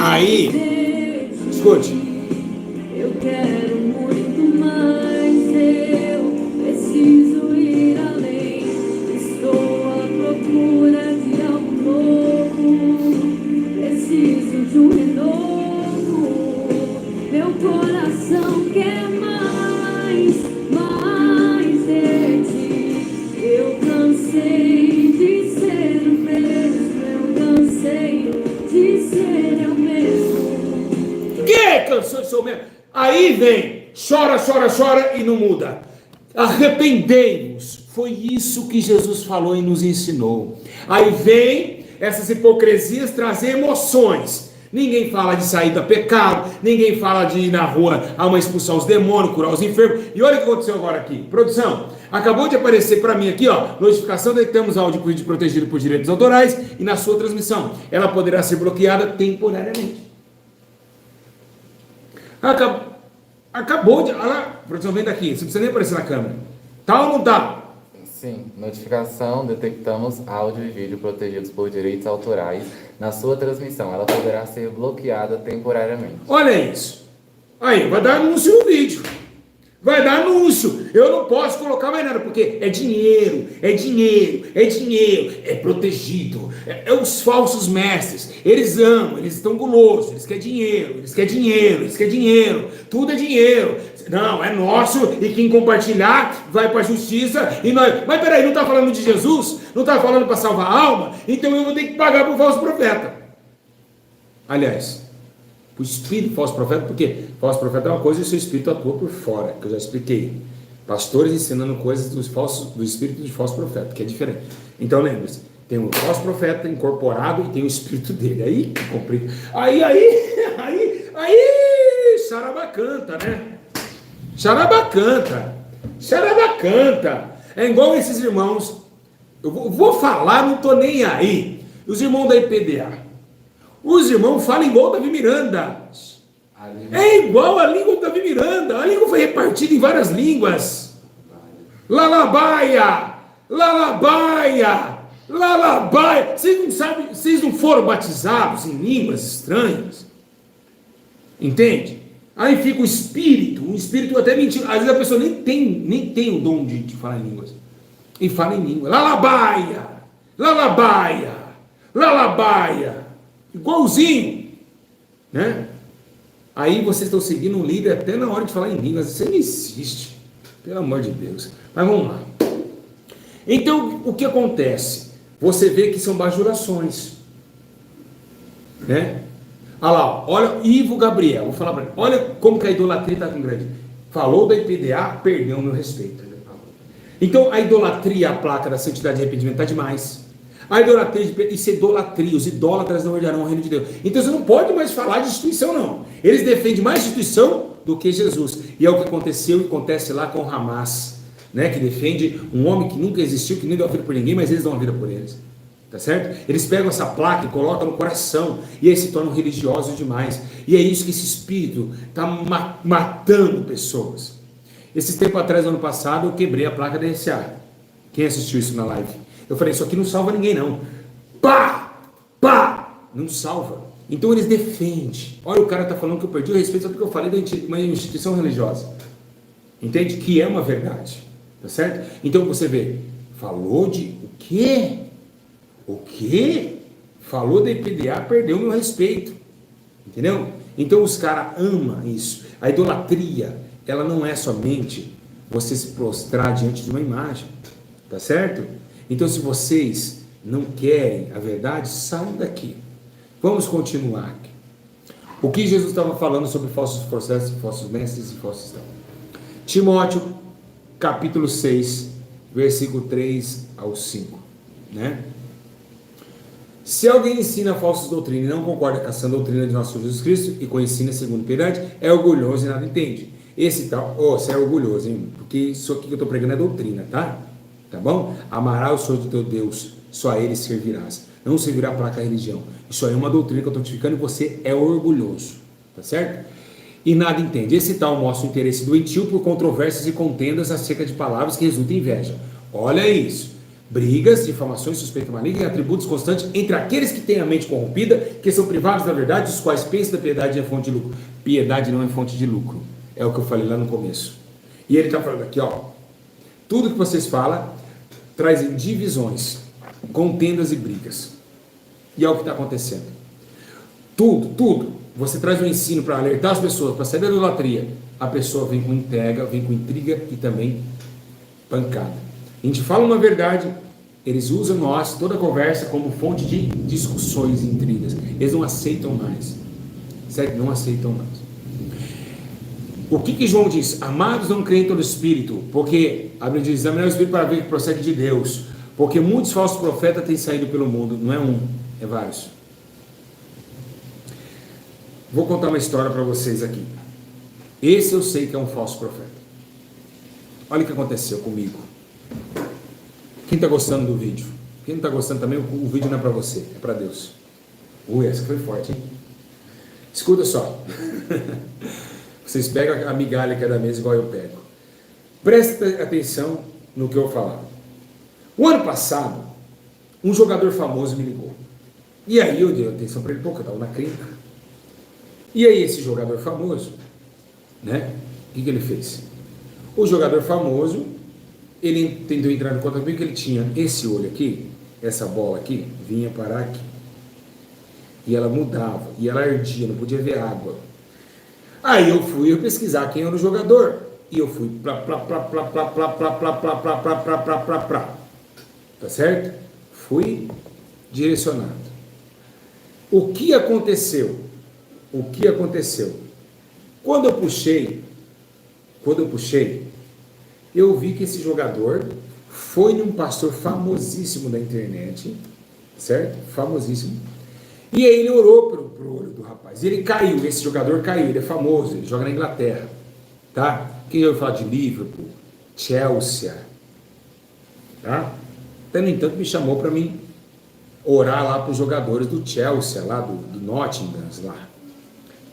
Aí, escute. Eu quero muito mais, eu preciso ir além. Estou à procura de algo novo, preciso de um renovo. Meu coração quer mais de ti. Eu cansei de ser o mesmo, eu cansei de ser eu mesmo. Que cansou de ser o mesmo? Aí vem, chora e não muda. Arrependei-vos. Foi isso que Jesus falou e nos ensinou. Aí vem essas hipocrisias trazer emoções. Ninguém fala de sair do pecado, ninguém fala de ir na rua expulsar os demônios, curar os enfermos. E olha o que aconteceu agora aqui. Produção, acabou de aparecer para mim aqui, ó, notificação de que temos áudio protegido por direitos autorais e na sua transmissão. Ela poderá ser bloqueada temporariamente. Acabou de... Olha lá, produção, vem daqui, você não precisa nem aparecer na câmera. Tá ou não tá? Sim, notificação, detectamos áudio e vídeo protegidos por direitos autorais na sua transmissão. Ela poderá ser bloqueada temporariamente. Olha isso. Aí, vai dar anúncio no vídeo. Vai dar anúncio. Eu não posso colocar mais nada, porque é dinheiro, é protegido. É os falsos mestres. Eles amam, eles estão gulosos, eles querem dinheiro. Tudo é dinheiro. Não, é nosso e quem compartilhar vai para a justiça. E nós... Mas peraí, não está falando de Jesus? Não está falando para salvar a alma? Então eu vou ter que pagar para o falso profeta. Aliás, o espírito falso profeta, porque falso profeta é uma coisa e o seu espírito atua por fora, que eu já expliquei. Pastores ensinando coisas do espírito de falso profeta, que é diferente. Então lembre-se, Tem um falso profeta incorporado e tem o espírito dele. Aí que complica. Charabacanta, né? Charabacanta. É igual esses irmãos. Eu vou falar, não tô nem aí. Os irmãos da IPDA. Os irmãos falam igual o Davi Miranda. É igual a língua do Davi Miranda. A língua foi repartida em várias línguas. Lalabaia. Vocês não sabem, vocês não foram batizados em línguas estranhas? Entende? Aí fica o espírito até mentira. Às vezes a pessoa nem tem o dom de falar em línguas. E fala em língua. Lalabaia. Igualzinho. Né? Aí vocês estão seguindo um líder até na hora de falar em línguas. Isso não existe. Pelo amor de Deus. Mas vamos lá. Então, o que acontece? Você vê que são bajulações. Né? Olha lá, olha, Ivo Gabriel, vou falar para ele. Olha como que a idolatria está tão grande. Falou da IPDA, perdeu o meu respeito. Então, a idolatria, a placa da santidade e arrependimento está demais. A idolatria, isso é idolatria, os idólatras não herdarão o reino de Deus. Então, você não pode mais falar de instituição, não. Eles defendem mais instituição do que Jesus. E é o que aconteceu e acontece lá com o Hamas. Né, que defende um homem que nunca existiu, que nem deu a vida por ninguém, mas eles dão a vida por eles, tá certo? Eles pegam essa placa e colocam no coração, e aí se tornam religiosos demais, e é isso que esse espírito está matando pessoas. Esses tempos atrás, ano passado, eu quebrei a placa da RCA. Quem assistiu isso na live? Eu falei, isso aqui não salva ninguém não. Não salva. Então eles defendem. Olha, o cara está falando que eu perdi o respeito só porque eu falei de uma instituição religiosa, entende? Que é uma verdade. Tá certo? Então você vê, falou de o quê? O quê? Falou da IPDA, perdeu meu respeito. Entendeu? Então os caras amam isso. A idolatria, ela não é somente você se prostrar diante de uma imagem. Tá certo? Então se vocês não querem a verdade, saiam daqui. Vamos continuar aqui. O que Jesus estava falando sobre falsos processos, falsos mestres e falsos cristãos. Timóteo, capítulo 6, versículo 3 ao 5, né? Se alguém ensina falsas doutrinas e não concorda com a sã doutrina de nosso Jesus Cristo e com ensina segundo piedade, é orgulhoso e nada entende. Esse tal, você é orgulhoso, hein? Porque isso aqui que eu estou pregando é doutrina, tá? Tá bom? Amarás o Senhor do teu Deus, só a Ele servirás. Não servirá para a religião. Isso aí é uma doutrina que eu estou notificando e você é orgulhoso, tá certo? E nada entende. Esse tal mostra o interesse doentio por controvérsias e contendas acerca de palavras que resultam em inveja. Olha isso. Brigas, difamações, suspeita maligna e atributos constantes entre aqueles que têm a mente corrompida, que são privados da verdade, os quais pensam da piedade é fonte de lucro. Piedade não é fonte de lucro. É o que eu falei lá no começo. E ele está falando aqui, ó. Tudo que vocês falam trazem divisões, contendas e brigas. E é o que está acontecendo. Tudo. Você traz um ensino para alertar as pessoas, para sair da idolatria. A pessoa vem com intriga e também pancada. A gente fala uma verdade, eles usam nós, toda a conversa, como fonte de discussões e intrigas. Eles não aceitam mais. Certo? Não aceitam mais. O que João diz? Amados, não creem todo espírito, porque, a Bíblia diz, examinar o espírito para ver que procede de Deus. Porque muitos falsos profetas têm saído pelo mundo. Não é um, é vários. Vou contar uma história para vocês aqui. Esse eu sei que é um falso profeta. Olha o que aconteceu comigo. Quem está gostando do vídeo? Quem não está gostando também, o vídeo não é para você, é para Deus. Essa foi forte, hein? Escuta só. Vocês pegam a migalha que é da mesa igual eu pego. Presta atenção no que eu vou falar. O ano passado, um jogador famoso me ligou. E aí eu dei atenção para ele, porque eu estava na clínica. E aí esse jogador famoso, né? O que ele fez? O jogador famoso, ele tentou entrar no contato comigo que ele tinha esse olho aqui, essa bola aqui, vinha parar aqui. E ela mudava, e ela ardia, não podia ver água. Aí eu fui pesquisar quem era o jogador. E eu fui tá certo? Fui direcionado. O que aconteceu? Quando eu puxei, eu vi que esse jogador foi num pastor famosíssimo da internet, certo? Famosíssimo. E aí ele orou pro olho do rapaz. E ele caiu, esse jogador caiu, ele é famoso, ele joga na Inglaterra, tá? Quem ouviu falar de Liverpool, Chelsea, tá? Até, no entanto, me chamou para mim orar lá para os jogadores do Chelsea, lá do Nottingham, lá.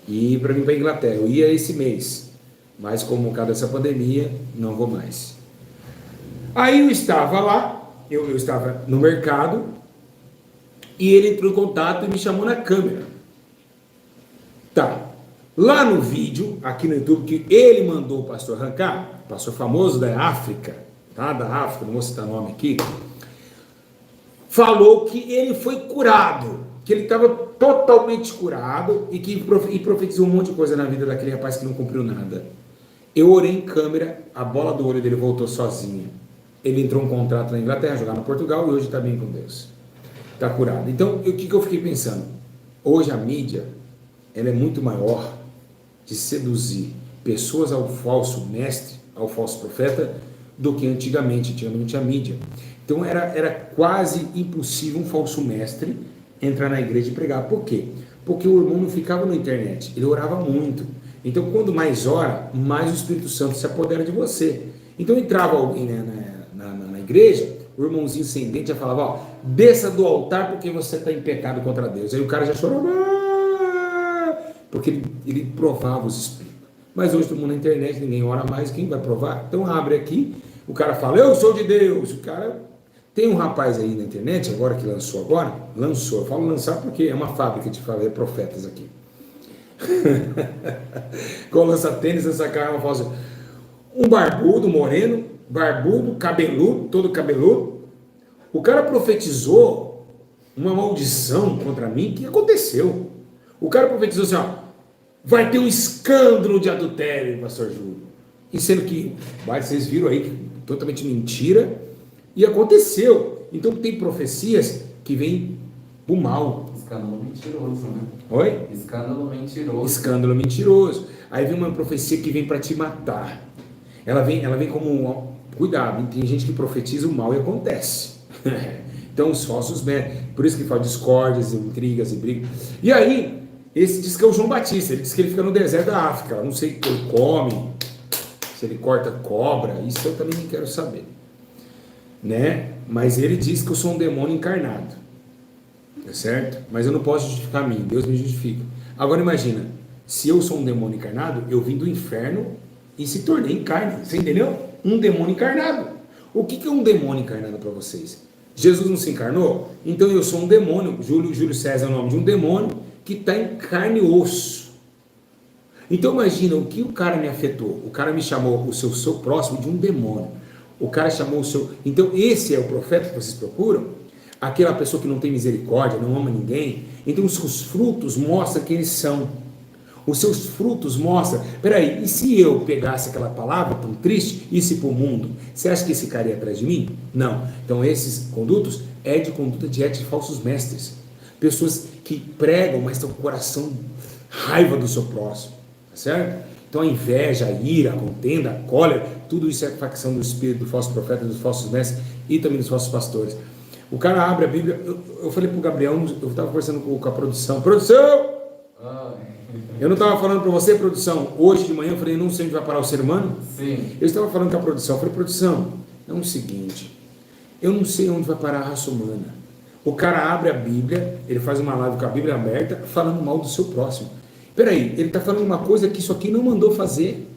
E para mim para a Inglaterra. Eu ia esse mês, mas como por causa dessa pandemia, não vou mais. Aí eu estava lá, eu estava no mercado, e ele entrou em contato e me chamou na câmera. Tá. Lá no vídeo, aqui no YouTube, que ele mandou o pastor arrancar, pastor famoso da África, tá? Da África, não vou citar nome aqui, falou que ele foi curado, que ele estava totalmente curado e que profetizou um monte de coisa na vida daquele rapaz que não cumpriu nada. Eu orei em câmera, a bola do olho dele voltou sozinha. Ele entrou em contrato na Inglaterra, jogar no Portugal e hoje está bem com Deus. Está curado. Então, o que eu fiquei pensando? Hoje a mídia, ela é muito maior de seduzir pessoas ao falso mestre, ao falso profeta, do que antigamente. Antigamente a mídia. Então era quase impossível um falso mestre entrar na igreja e pregar. Por quê? Porque o irmão não ficava na internet, ele orava muito. Então, quando mais ora, mais o Espírito Santo se apodera de você. Então entrava alguém, né, na igreja, o irmãozinho sem dente já falava, ó, desça do altar porque você está em pecado contra Deus. Aí o cara já chorava, porque ele provava os espíritos. Mas hoje todo mundo na internet, ninguém ora mais, quem vai provar? Então abre aqui, o cara fala, eu sou de Deus. O cara, tem um rapaz aí na internet, agora que lançou, eu falo lançar porque é uma fábrica de fazer profetas aqui. Quando lança tênis, lança carro, falsa. Um barbudo, moreno, barbudo, cabeludo, todo cabeludo. O cara profetizou uma maldição contra mim que aconteceu. O cara profetizou assim, ó, vai ter um escândalo de adultério, pastor Júlio. E sendo que, vocês viram aí, totalmente mentira, e aconteceu. Então tem profecias que vêm pro mal. Escândalo mentiroso, né? Oi? Escândalo mentiroso. Escândalo mentiroso. Aí vem uma profecia que vem para te matar. Ela vem como, cuidado, tem gente que profetiza o mal e acontece. Então os falsos mestres, por isso que fala discórdias, intrigas e brigas. E aí, esse diz que é o João Batista, ele diz que ele fica no deserto da África, não sei o que ele come, se ele corta cobra, isso eu também não quero saber. Né? Mas ele diz que eu sou um demônio encarnado. Tá certo? Mas eu não posso justificar a mim, Deus me justifica. Agora imagina, se eu sou um demônio encarnado, eu vim do inferno e se tornei em carne, você entendeu? Um demônio encarnado. O que é um demônio encarnado para vocês? Jesus não se encarnou? Então eu sou um demônio, Júlio César é o nome de um demônio que está em carne e osso. Então imagina o que o cara me afetou. O cara me chamou o seu próximo de um demônio. O cara chamou o seu... Então esse é o profeta que vocês procuram? Aquela pessoa que não tem misericórdia, não ama ninguém. Então os seus frutos mostram quem eles são. Os seus frutos mostram. Peraí, e se eu pegasse aquela palavra tão triste e isso para o mundo? Você acha que esse cara ia atrás de mim? Não. Então esses condutos é de conduta de ética de falsos mestres. Pessoas que pregam, mas estão com o coração raiva do seu próximo. Tá certo? Então a inveja, a ira, a contenda, a cólera, tudo isso é facção do espírito do falso profeta, dos falsos mestres e também dos falsos pastores. O cara abre a Bíblia, eu falei pro Gabriel, eu estava conversando com a produção, eu não estava falando para você, produção, hoje de manhã eu falei, não sei onde vai parar o ser humano. Sim. Eu estava falando com a produção, eu falei, produção, é o seguinte, eu não sei onde vai parar a raça humana. O cara abre a Bíblia, ele faz uma live com a Bíblia aberta, falando mal do seu próximo. Peraí, ele está falando uma coisa que isso aqui não mandou fazer.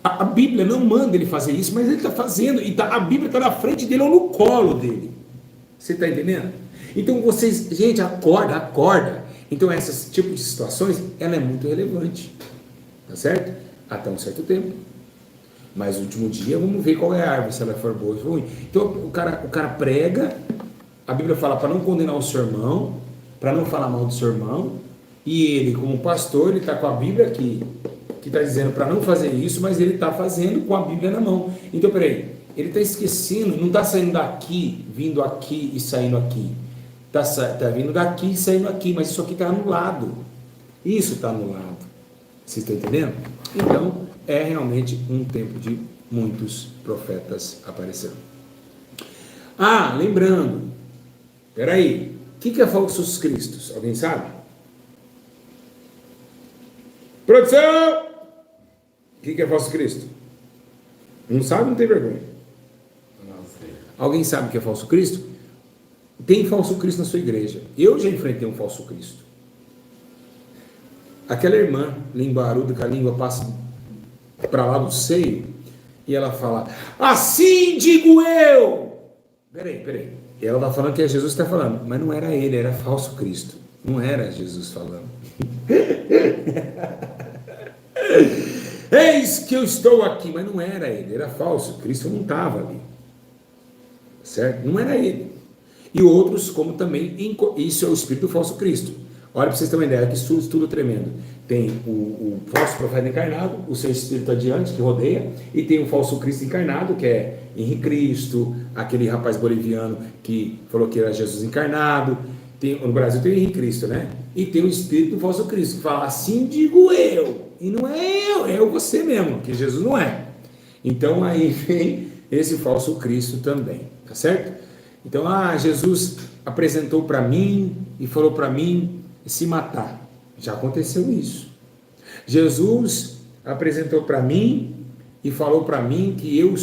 A Bíblia não manda ele fazer isso, mas ele está fazendo, e a Bíblia está na frente dele ou no colo dele. Você está entendendo? Então vocês, gente, acorda. Então esse tipo de situações, ela é muito relevante, tá certo? Até um certo tempo. Mas no último dia, vamos ver qual é a árvore, se ela for boa ou ruim. Então o cara prega, a Bíblia fala para não condenar o seu irmão, para não falar mal do seu irmão, e ele, como pastor, ele está com a Bíblia aqui, que está dizendo para não fazer isso, mas ele está fazendo com a Bíblia na mão. Então, peraí, ele está esquecendo, não está saindo daqui, vindo aqui e saindo aqui. Está vindo daqui e saindo aqui, mas isso aqui está anulado. Isso está anulado. Vocês estão entendendo? Então, é realmente um tempo de muitos profetas aparecendo. Lembrando, Peraí, o que é falsos cristos? Alguém sabe? Produção! O que é falso cristo? Não sabe, não tem vergonha. Não sei. Alguém sabe o que é falso cristo? Tem falso cristo na sua igreja. Eu já enfrentei um falso cristo. Aquela irmã, limbaruda, que a língua passa para lá do seio, e ela fala, assim digo eu! Peraí. E ela está falando que é Jesus que está falando, mas não era ele, era falso Cristo. Não era Jesus falando. Eis que eu estou aqui, mas não era ele, era falso. Cristo não estava ali. Certo? Não era ele. E outros, como também, isso é o espírito do falso Cristo. Olha para vocês terem uma ideia, que estudo tremendo. Tem o falso profeta encarnado, o seu espírito adiante, que rodeia, e tem o falso Cristo encarnado, que é Henrique Cristo, aquele rapaz boliviano que falou que era Jesus encarnado. No Brasil tem o Henrique Cristo, né? E tem o espírito do falso Cristo, que fala, assim digo eu. E não é eu, é você mesmo, que Jesus não é. Então aí vem esse falso Cristo também, tá certo? Então, Jesus apresentou para mim e falou para mim se matar. Já aconteceu isso. Jesus apresentou para mim e falou para mim que eu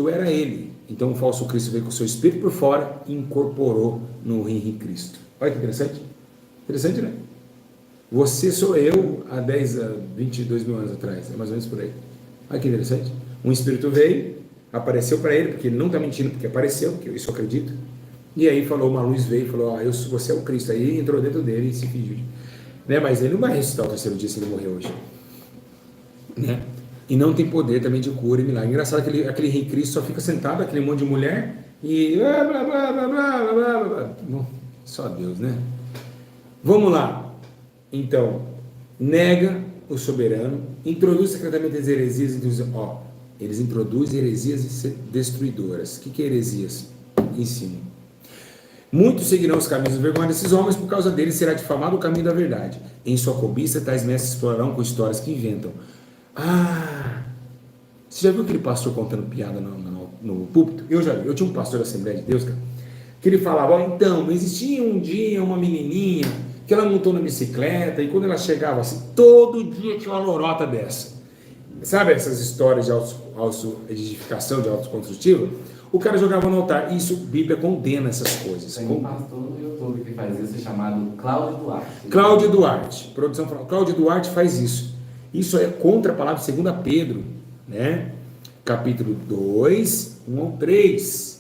era ele. Então o falso Cristo veio com o seu espírito por fora e incorporou no Henrique Cristo. Olha que interessante. Interessante, né? Você sou eu há 10, 22 mil anos atrás. É mais ou menos por aí. Olha que interessante. Um espírito veio, apareceu para ele, porque ele não está mentindo, porque apareceu, porque eu isso acredito. E aí falou, uma luz veio e falou, você é o Cristo. Aí entrou dentro dele e se fingiu. Né? Mas ele não vai ressuscitar o terceiro dia se ele morrer hoje. Né? E não tem poder também de cura e milagre. Engraçado que aquele Henrique Cristo só fica sentado, aquele monte de mulher, e blá, blá, blá, blá, blá, blá, blá. Bom, só Deus, né? Vamos lá. Então, nega o soberano, introduz secretamente as heresias, eles introduzem heresias destruidoras. O que é heresias? Ensino. Muitos seguirão os caminhos de vergonha desses homens, por causa deles será difamado o caminho da verdade. Em sua cobiça, tais mestres explorarão com histórias que inventam. Você já viu aquele pastor contando piada no púlpito? Eu já vi. Eu tinha um pastor da Assembleia de Deus, cara, que ele falava, então, existia um dia uma menininha que ela montou na bicicleta e quando ela chegava assim, todo dia tinha uma lorota dessa. Sabe essas histórias de auto-edificação, de autoconstrutiva? O cara jogava no altar. Isso, Bíblia condena essas coisas. Tem um pastor no YouTube que faz isso, chamado Cláudio Duarte. Cláudio Duarte. Produção fala, Cláudio Duarte faz isso. Isso é contra a palavra de 2 Pedro, né? Capítulo 2, 1 ao 3.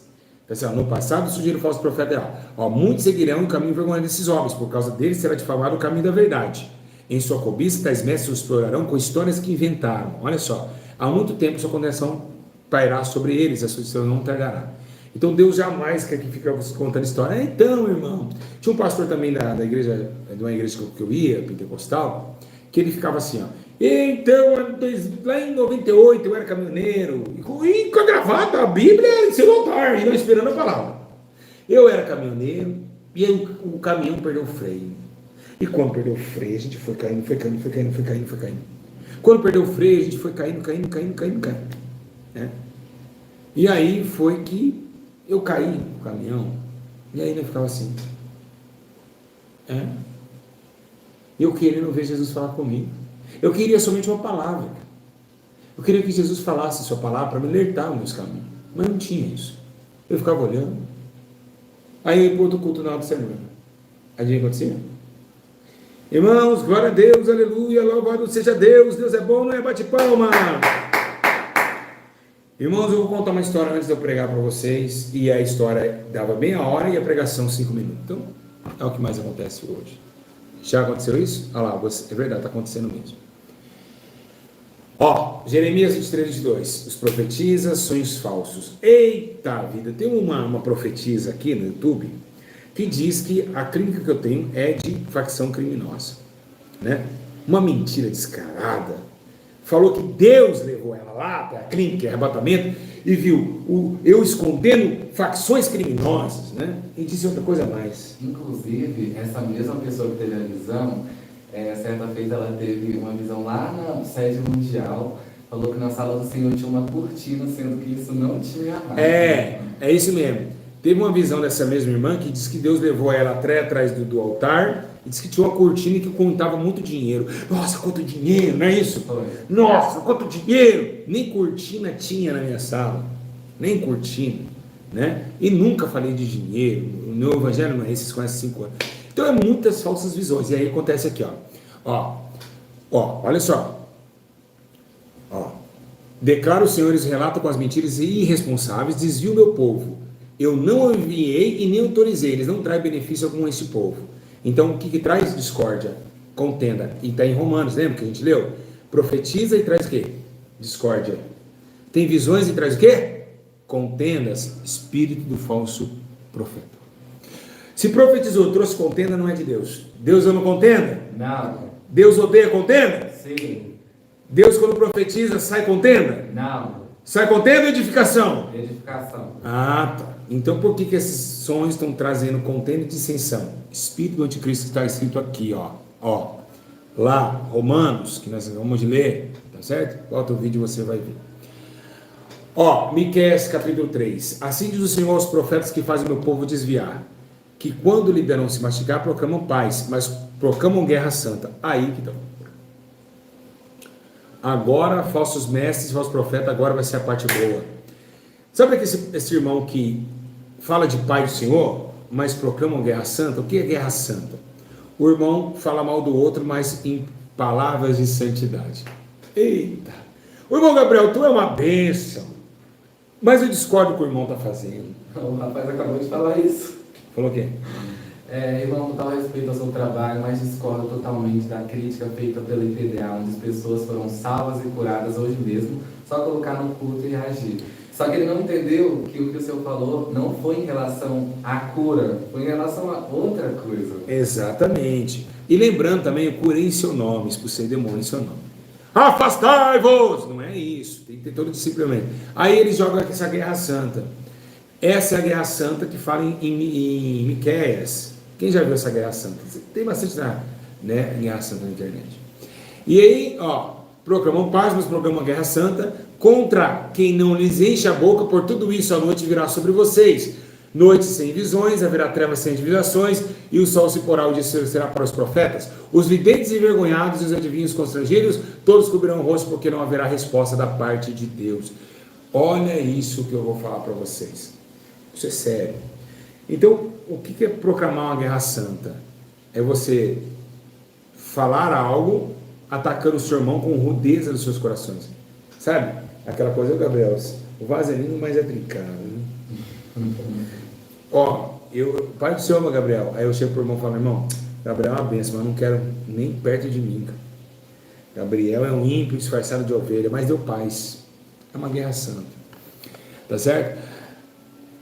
Assim, no passado surgiram falsos profetas. Muitos seguirão o caminho vergonhoso desses homens, por causa deles será difamado o caminho da verdade. Em sua cobiça, tais mestres explorarão com histórias que inventaram. Olha só, há muito tempo sua condenação pairá sobre eles, a sua história não tardará. Então Deus jamais quer que fique contando história. Então, irmão, tinha um pastor também da igreja, de uma igreja que eu ia, pentecostal, que ele ficava assim, então, lá em 98 eu era caminhoneiro, e com a gravata, a Bíblia em seu altar, e não esperando a palavra. Eu era caminhoneiro, e aí o caminhão perdeu o freio. E quando perdeu o freio, a gente foi caindo. Quando perdeu o freio, a gente foi caindo. Né? E aí foi que eu caí no caminhão, e aí eu ficava assim. Eu querendo ver Jesus falar comigo. Eu queria somente uma palavra. Eu queria que Jesus falasse sua palavra para me alertar os meus caminhos. Mas não tinha isso. Eu ficava olhando. Aí eu outro culto na hora do semana. Adivinha o que acontecia? Irmãos, glória a Deus, aleluia, louvado seja Deus. Deus é bom, não é bate palma. Irmãos, eu vou contar uma história antes de eu pregar para vocês. E a história dava bem a hora e a pregação 5 minutos. Então, é o que mais acontece hoje. Já aconteceu isso? Olha lá, é verdade, está acontecendo mesmo. Jeremias 23, 22. Os profetiza sonhos falsos. Eita vida, tem uma profetisa aqui no YouTube que diz que a clínica que eu tenho é de facção criminosa, né? Uma mentira descarada. Falou que Deus levou ela lá para a clínica, arrebatamento, e viu eu escondendo facções criminosas, né? E disse outra coisa a mais. Inclusive, essa mesma pessoa que teve a visão, certa vez ela teve uma visão lá na sede mundial, falou que na sala do Senhor tinha uma cortina, sendo que isso não tinha nada. É isso mesmo. teve uma visão dessa mesma irmã que disse que Deus levou ela atrás do altar e disse que tinha uma cortina que contava muito dinheiro. Nossa, quanto dinheiro, não é isso? Nossa, quanto dinheiro! Nem cortina tinha na minha sala, nem cortina, né? E nunca falei de dinheiro. O meu evangelho não é esse, vocês conhecem 5 anos. Então é muitas falsas visões. E aí acontece aqui, ó, olha só. Ó, declara os senhores, relata com as mentiras e irresponsáveis, desvia o meu povo. Eu não enviei e nem autorizei, eles não trazem benefício algum a esse povo. Então o que traz discórdia? Contenda. E está em Romanos, lembra que a gente leu? Profetiza e traz o quê? Discórdia. Tem visões e traz o quê? Contendas, espírito do falso profeta. Se profetizou, trouxe contenda, não é de Deus. Deus ama contenda? Não. Deus odeia contenda? Sim. Deus, quando profetiza, sai contenda? Não. Sai contenda ou edificação? Edificação. Ah, tá. Então por que esses sonhos estão trazendo contenda e dissensão? Espírito do anticristo está escrito aqui, ó. Lá, Romanos, que nós vamos ler, tá certo? Volta o vídeo e você vai ver. Ó, Miqueias capítulo 3. Assim diz o Senhor aos profetas que fazem o meu povo desviar, que quando liberam se mastigar, proclamam paz, mas proclamam guerra santa. Aí que estão. Agora, falsos mestres, falsos profetas, agora vai ser a parte boa. Sabe que esse irmão que fala de Pai do Senhor, mas proclamam guerra santa? O que é guerra santa? O irmão fala mal do outro, mas em palavras de santidade. Eita! O irmão Gabriel, tu é uma bênção, mas eu discordo do que o irmão está fazendo. O rapaz acabou de falar isso. Falou o quê? Irmão, total respeito ao seu trabalho, mas discordo totalmente da crítica feita pela IPDA, onde as pessoas foram salvas e curadas hoje mesmo, só colocar no culto e reagir. Só que ele não entendeu que o que o senhor falou não foi em relação à cura, foi em relação a outra coisa. Exatamente. E lembrando também, eu curei em seu nome, expulsei demônio em seu nome. Afastai-vos! Não é isso, tem que ter todo o disciplinamento. Aí eles jogam aqui essa guerra santa. Essa é a guerra santa que fala em Miqueias. Quem já viu essa guerra santa? Tem bastante guerra santa na internet. E aí, proclamam paz, mas proclamam guerra santa contra quem não lhes enche a boca. Por tudo isso a noite virá sobre vocês. Noite sem visões, haverá trevas sem divulgações, e o sol se porá, o dia será para os profetas. Os videntes envergonhados e os adivinhos constrangidos, todos cobrirão o rosto, porque não haverá resposta da parte de Deus. Olha isso que eu vou falar para vocês. Isso é sério. Então, o que é proclamar uma guerra santa? É você falar algo atacando o seu irmão com rudeza dos seus corações. Sabe? Aquela coisa, Gabriel, o vaso é lindo, mas é trincado. Né? Pai do Senhor, ama Gabriel. Aí eu chego pro irmão e falo, irmão, Gabriel é uma bênção, mas eu não quero nem perto de mim. Cara. Gabriel é um ímpio disfarçado de ovelha, mas deu paz. É uma guerra santa. Tá certo?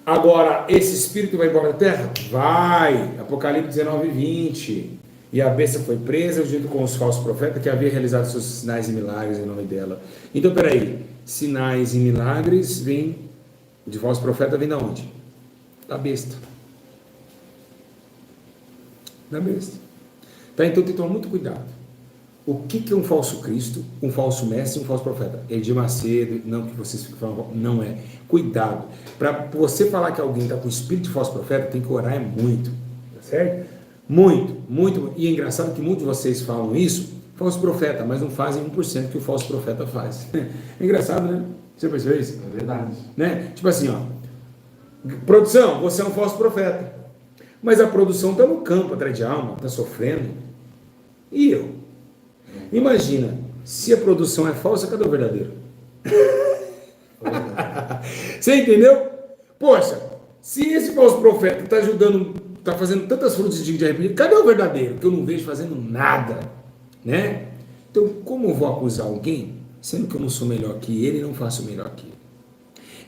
Agora, esse espírito vai embora da terra? Vai. Apocalipse 19, 20. E a besta foi presa junto com os falsos profetas que havia realizado seus sinais e milagres em nome dela. Então, peraí. Sinais e milagres vêm de falso profeta, vem da onde? Da besta. Da besta. Tá? Então tem que tomar muito cuidado. O que é um falso Cristo, um falso mestre e um falso profeta? Edir Macedo, não que vocês fiquem falando, não é. Cuidado. Para você falar que alguém está com espírito de falso profeta, tem que orar muito. Tá certo? Muito, muito. E é engraçado que muitos de vocês falam isso, falso profeta, mas não fazem 1% que o falso profeta faz. É engraçado, né? Você percebeu isso? É verdade. Né? Tipo assim, produção, você é um falso profeta. Mas a produção está no campo, atrás de alma, está sofrendo. E eu? Imagina, se a produção é falsa, cadê o verdadeiro? Você entendeu? Poxa, se esse falso profeta está ajudando, está fazendo tantas frutas de arrependimento, cadê o verdadeiro? Que eu não vejo fazendo nada, né? Então, como eu vou acusar alguém, sendo que eu não sou melhor que ele e não faço melhor que ele?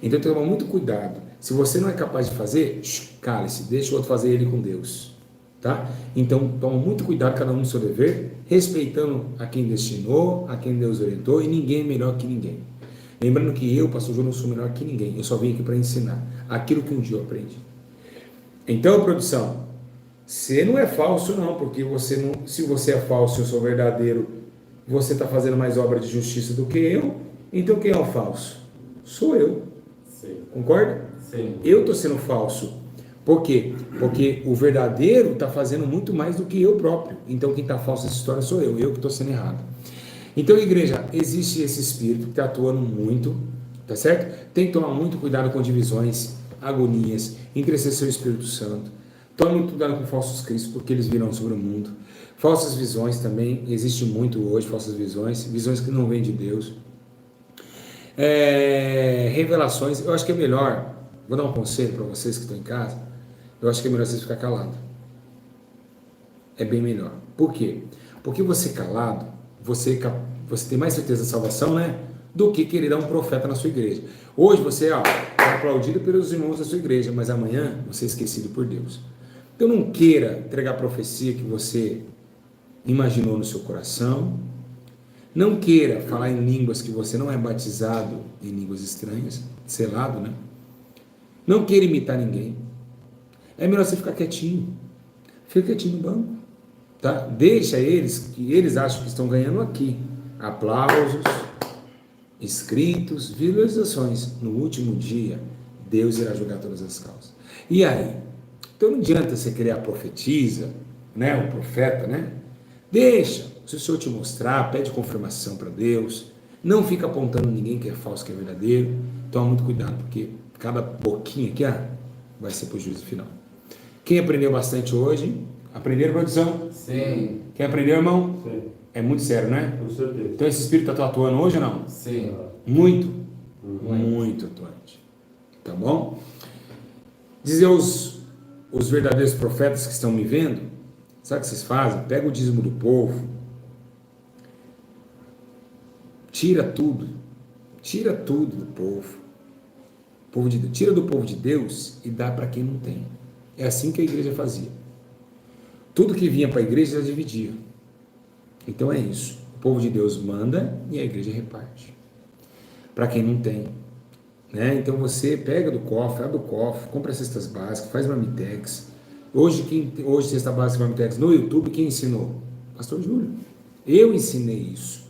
Então, toma muito cuidado. Se você não é capaz de fazer, cale-se, deixa o outro fazer ele com Deus. Tá? Então, toma muito cuidado, cada um no seu dever, respeitando a quem destinou, a quem Deus orientou, e ninguém é melhor que ninguém. Lembrando que eu, pastor João, não sou melhor que ninguém, eu só vim aqui para ensinar aquilo que um dia eu aprendi. Então, produção, você não é falso não, porque você não, se você é falso e eu sou verdadeiro, você está fazendo mais obra de justiça do que eu, então quem é o falso? Sou eu. Sim. Concorda? Sim. Eu estou sendo falso. Por quê? Porque o verdadeiro está fazendo muito mais do que eu próprio. Então quem está falso nessa história sou eu que estou sendo errado. Então, igreja, existe esse espírito que está atuando muito, tá certo? Tem que tomar muito cuidado com divisões, agonias, entristecer o Espírito Santo. Tome muito cuidado com falsos cristos, porque eles virão sobre o mundo. Falsas visões também, existe muito hoje, falsas visões que não vêm de Deus. Revelações, eu acho que é melhor, vou dar um conselho para vocês que estão em casa, eu acho que é melhor vocês ficar calado. É bem melhor. Por quê? Porque você calado, você tem mais certeza da salvação, né? Do que querer dar um profeta na sua igreja. Hoje você é aplaudido pelos irmãos da sua igreja, mas amanhã você é esquecido por Deus. Então não queira entregar a profecia que você imaginou no seu coração. Não queira falar em línguas que você não é batizado em línguas estranhas, selado, né? Não queira imitar ninguém. É melhor você ficar quietinho. Fica quietinho no banco. Tá? Deixa eles, que eles acham que estão ganhando aqui. Aplausos, inscritos, visualizações. No último dia, Deus irá julgar todas as causas. E aí? Então não adianta você criar profetisa, né? O profeta, né? Deixa. Se o Senhor te mostrar, pede confirmação para Deus. Não fica apontando ninguém que é falso, que é verdadeiro. Toma muito cuidado, porque cada boquinha aqui vai ser para o juízo final. Quem aprendeu bastante hoje? Aprenderam, produção? Sim. Quem aprendeu, irmão? Sim. É muito sério, né? Com certeza. Então esse espírito está atuando hoje ou não? Sim. Muito. Muito atuante. Tá bom? Dizer os verdadeiros profetas que estão me vendo, sabe o que vocês fazem? Pega o dízimo do povo, tira tudo do povo de Deus, tira do povo de Deus e dá para quem não tem. É assim que a igreja fazia. Tudo que vinha para a igreja ela dividia. Então é isso. O povo de Deus manda e a igreja reparte. Para quem não tem. Né? Então você pega do cofre, abre o cofre, compra cestas básicas, faz marmitex. Hoje cesta básica e marmitex no YouTube, quem ensinou? Pastor Júlio. Eu ensinei isso.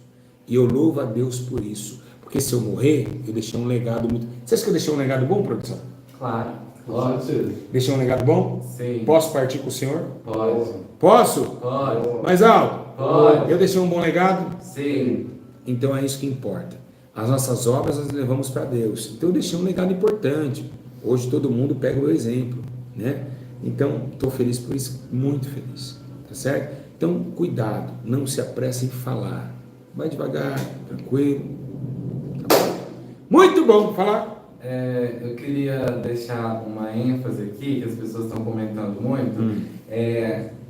E eu louvo a Deus por isso. Porque se eu morrer, eu deixei um legado muito... Você acha que eu deixei um legado bom, produção? Claro. Com certeza. Deixei um legado bom? Sim. Posso partir com o senhor? Pode. Posso? Pode. Mais alto? Pode. Eu deixei um bom legado? Sim. Então é isso que importa. As nossas obras nós levamos para Deus. Então eu deixei um legado importante. Hoje todo mundo pega o meu exemplo, né? Então estou feliz por isso, muito feliz, tá certo? Então cuidado, não se apresse em falar. Vai devagar, tranquilo. Tá bom? Muito bom falar. Eu queria deixar uma ênfase aqui, que as pessoas estão comentando muito.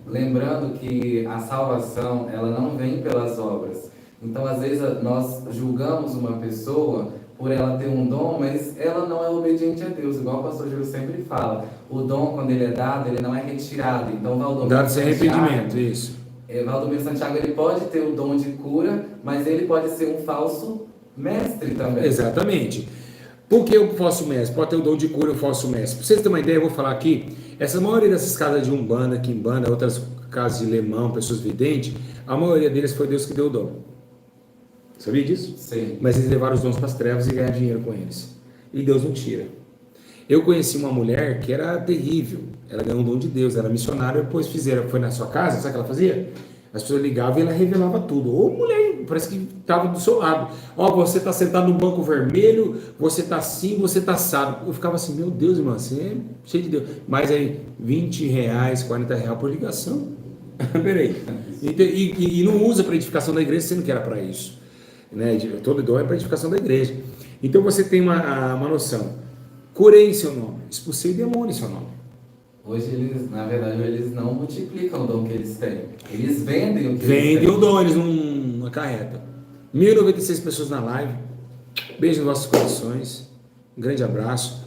Lembrando que a salvação, ela não vem pelas obras. Então, às vezes, nós julgamos uma pessoa por ela ter um dom, mas ela não é obediente a Deus, igual o pastor Júlio sempre fala. O dom, quando ele é dado, ele não é retirado. Então, Valdomiro Dado sem Santiago, arrependimento, isso. Valdomiro Santiago, ele pode ter o dom de cura, mas ele pode ser um falso mestre também. Exatamente. Por que o falso mestre? Pode ter o dom de cura e o falso mestre. Para vocês terem uma ideia, eu vou falar aqui, essa maioria dessas casas de Umbanda, Quimbanda, outras casas de Lemão, pessoas videntes, a maioria deles foi Deus que deu o dom. Sabia disso? Sim. Mas eles levaram os dons para as trevas e ganharam dinheiro com eles. E Deus não tira. Eu conheci uma mulher que era terrível. Ela ganhou um dom de Deus, era missionária, depois foi na sua casa, sabe o que ela fazia? As pessoas ligavam e ela revelava tudo. Ou mulher, parece que estava do seu lado. Você está sentado no banco vermelho, você está assim, você está assado. Eu ficava assim, meu Deus, irmão, você é cheio de Deus. Mas aí, R$20, R$40 por ligação. Peraí. E não usa para edificação da igreja, sendo que era para isso. Né? Todo dom é para edificação da igreja. Então você tem uma noção. Curei em seu nome, expulsei o demônio em seu nome. Hoje eles, na verdade, eles não multiplicam o dom que eles têm. Eles vendem o que Vendem eles têm. o dom, eles não acarretam. 1096 pessoas na live. Beijo nos vossos corações. Um grande abraço.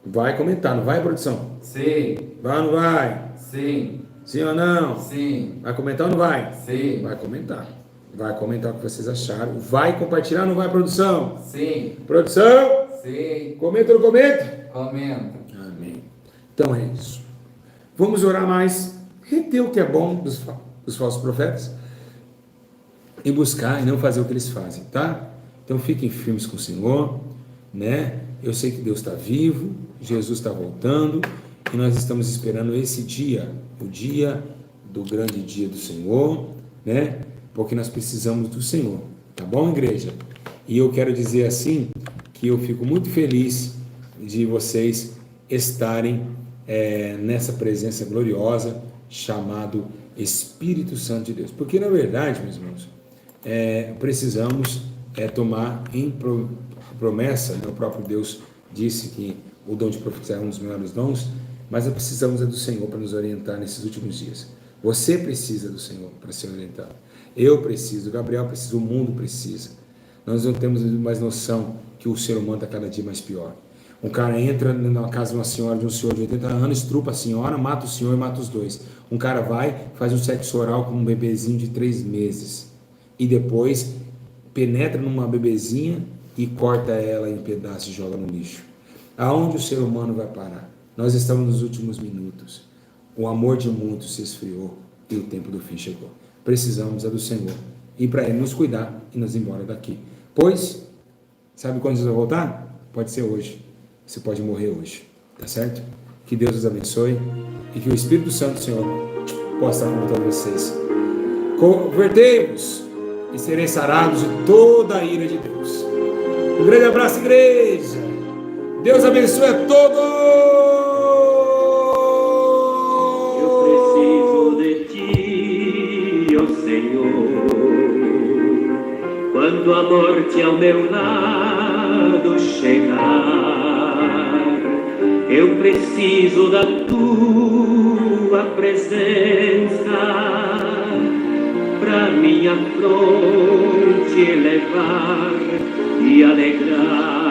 Vai comentar, não vai, produção? Sim. Vai ou não vai? Sim. Sim ou não? Sim. Vai comentar ou não vai? Sim. Vai comentar. Vai comentar o que vocês acharam. Vai compartilhar ou não vai, produção? Sim. Produção? Sim. Comenta ou não comenta? Comenta. Amém. Então é isso. Vamos orar mais. Reter o que é bom dos falsos profetas. E buscar e não fazer o que eles fazem, tá? Então fiquem firmes com o Senhor, né? Eu sei que Deus está vivo, Jesus está voltando E nós estamos esperando esse dia, o dia do grande dia do Senhor, né? Porque nós precisamos do Senhor, tá bom, igreja? E eu quero dizer assim, que eu fico muito feliz de vocês estarem nessa presença gloriosa, chamado Espírito Santo de Deus. Porque, na verdade, meus irmãos, precisamos tomar em promessa, né? O próprio Deus disse que o dom de profetizar é um dos melhores dons, mas nós precisamos do Senhor para nos orientar nesses últimos dias. Você precisa do Senhor para ser orientado. Eu preciso, o Gabriel precisa, o mundo precisa. Nós não temos mais noção que o ser humano está cada dia mais pior. Um cara entra na casa de uma senhora, de um senhor de 80 anos, estrupa a senhora, mata o senhor e mata os dois. Um cara vai, faz um sexo oral com um bebezinho de 3 meses. E depois penetra numa bebezinha e corta ela em pedaços e joga no lixo. Aonde o ser humano vai parar? Nós estamos nos últimos minutos. O amor de muitos se esfriou e o tempo do fim chegou. Precisamos do Senhor e para Ele nos cuidar e nos ir embora daqui. Pois, sabe quando Jesus vai voltar? Pode ser hoje. Você pode morrer hoje, tá certo? Que Deus os abençoe e que o Espírito Santo do Senhor possa estar com todos vocês. Convertei-vos e sereis sarados de toda a ira de Deus. Um grande abraço, igreja. Deus abençoe a todos. Eu preciso de ti, ó Senhor. Quando a morte ao meu lado chegar, eu preciso da tua presença pra minha fronte elevar e alegrar.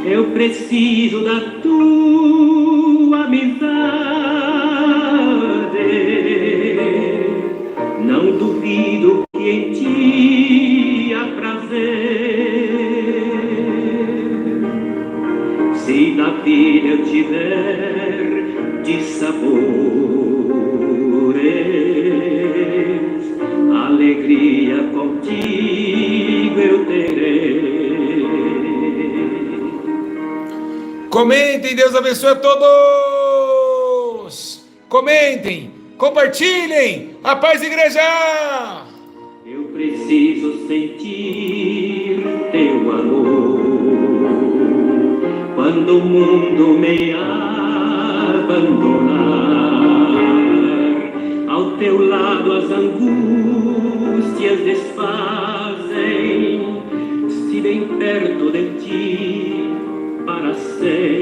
Eu preciso da tua amizade, não duvido que em ti há prazer. Se na vida eu tiver dissabores, alegria contigo eu terei. Comentem, Deus abençoe a todos. Comentem, compartilhem. A paz, igreja. Eu preciso sentir teu amor quando o mundo me abandonar. Ao teu lado as angústias desfazem, se bem perto de ti para sempre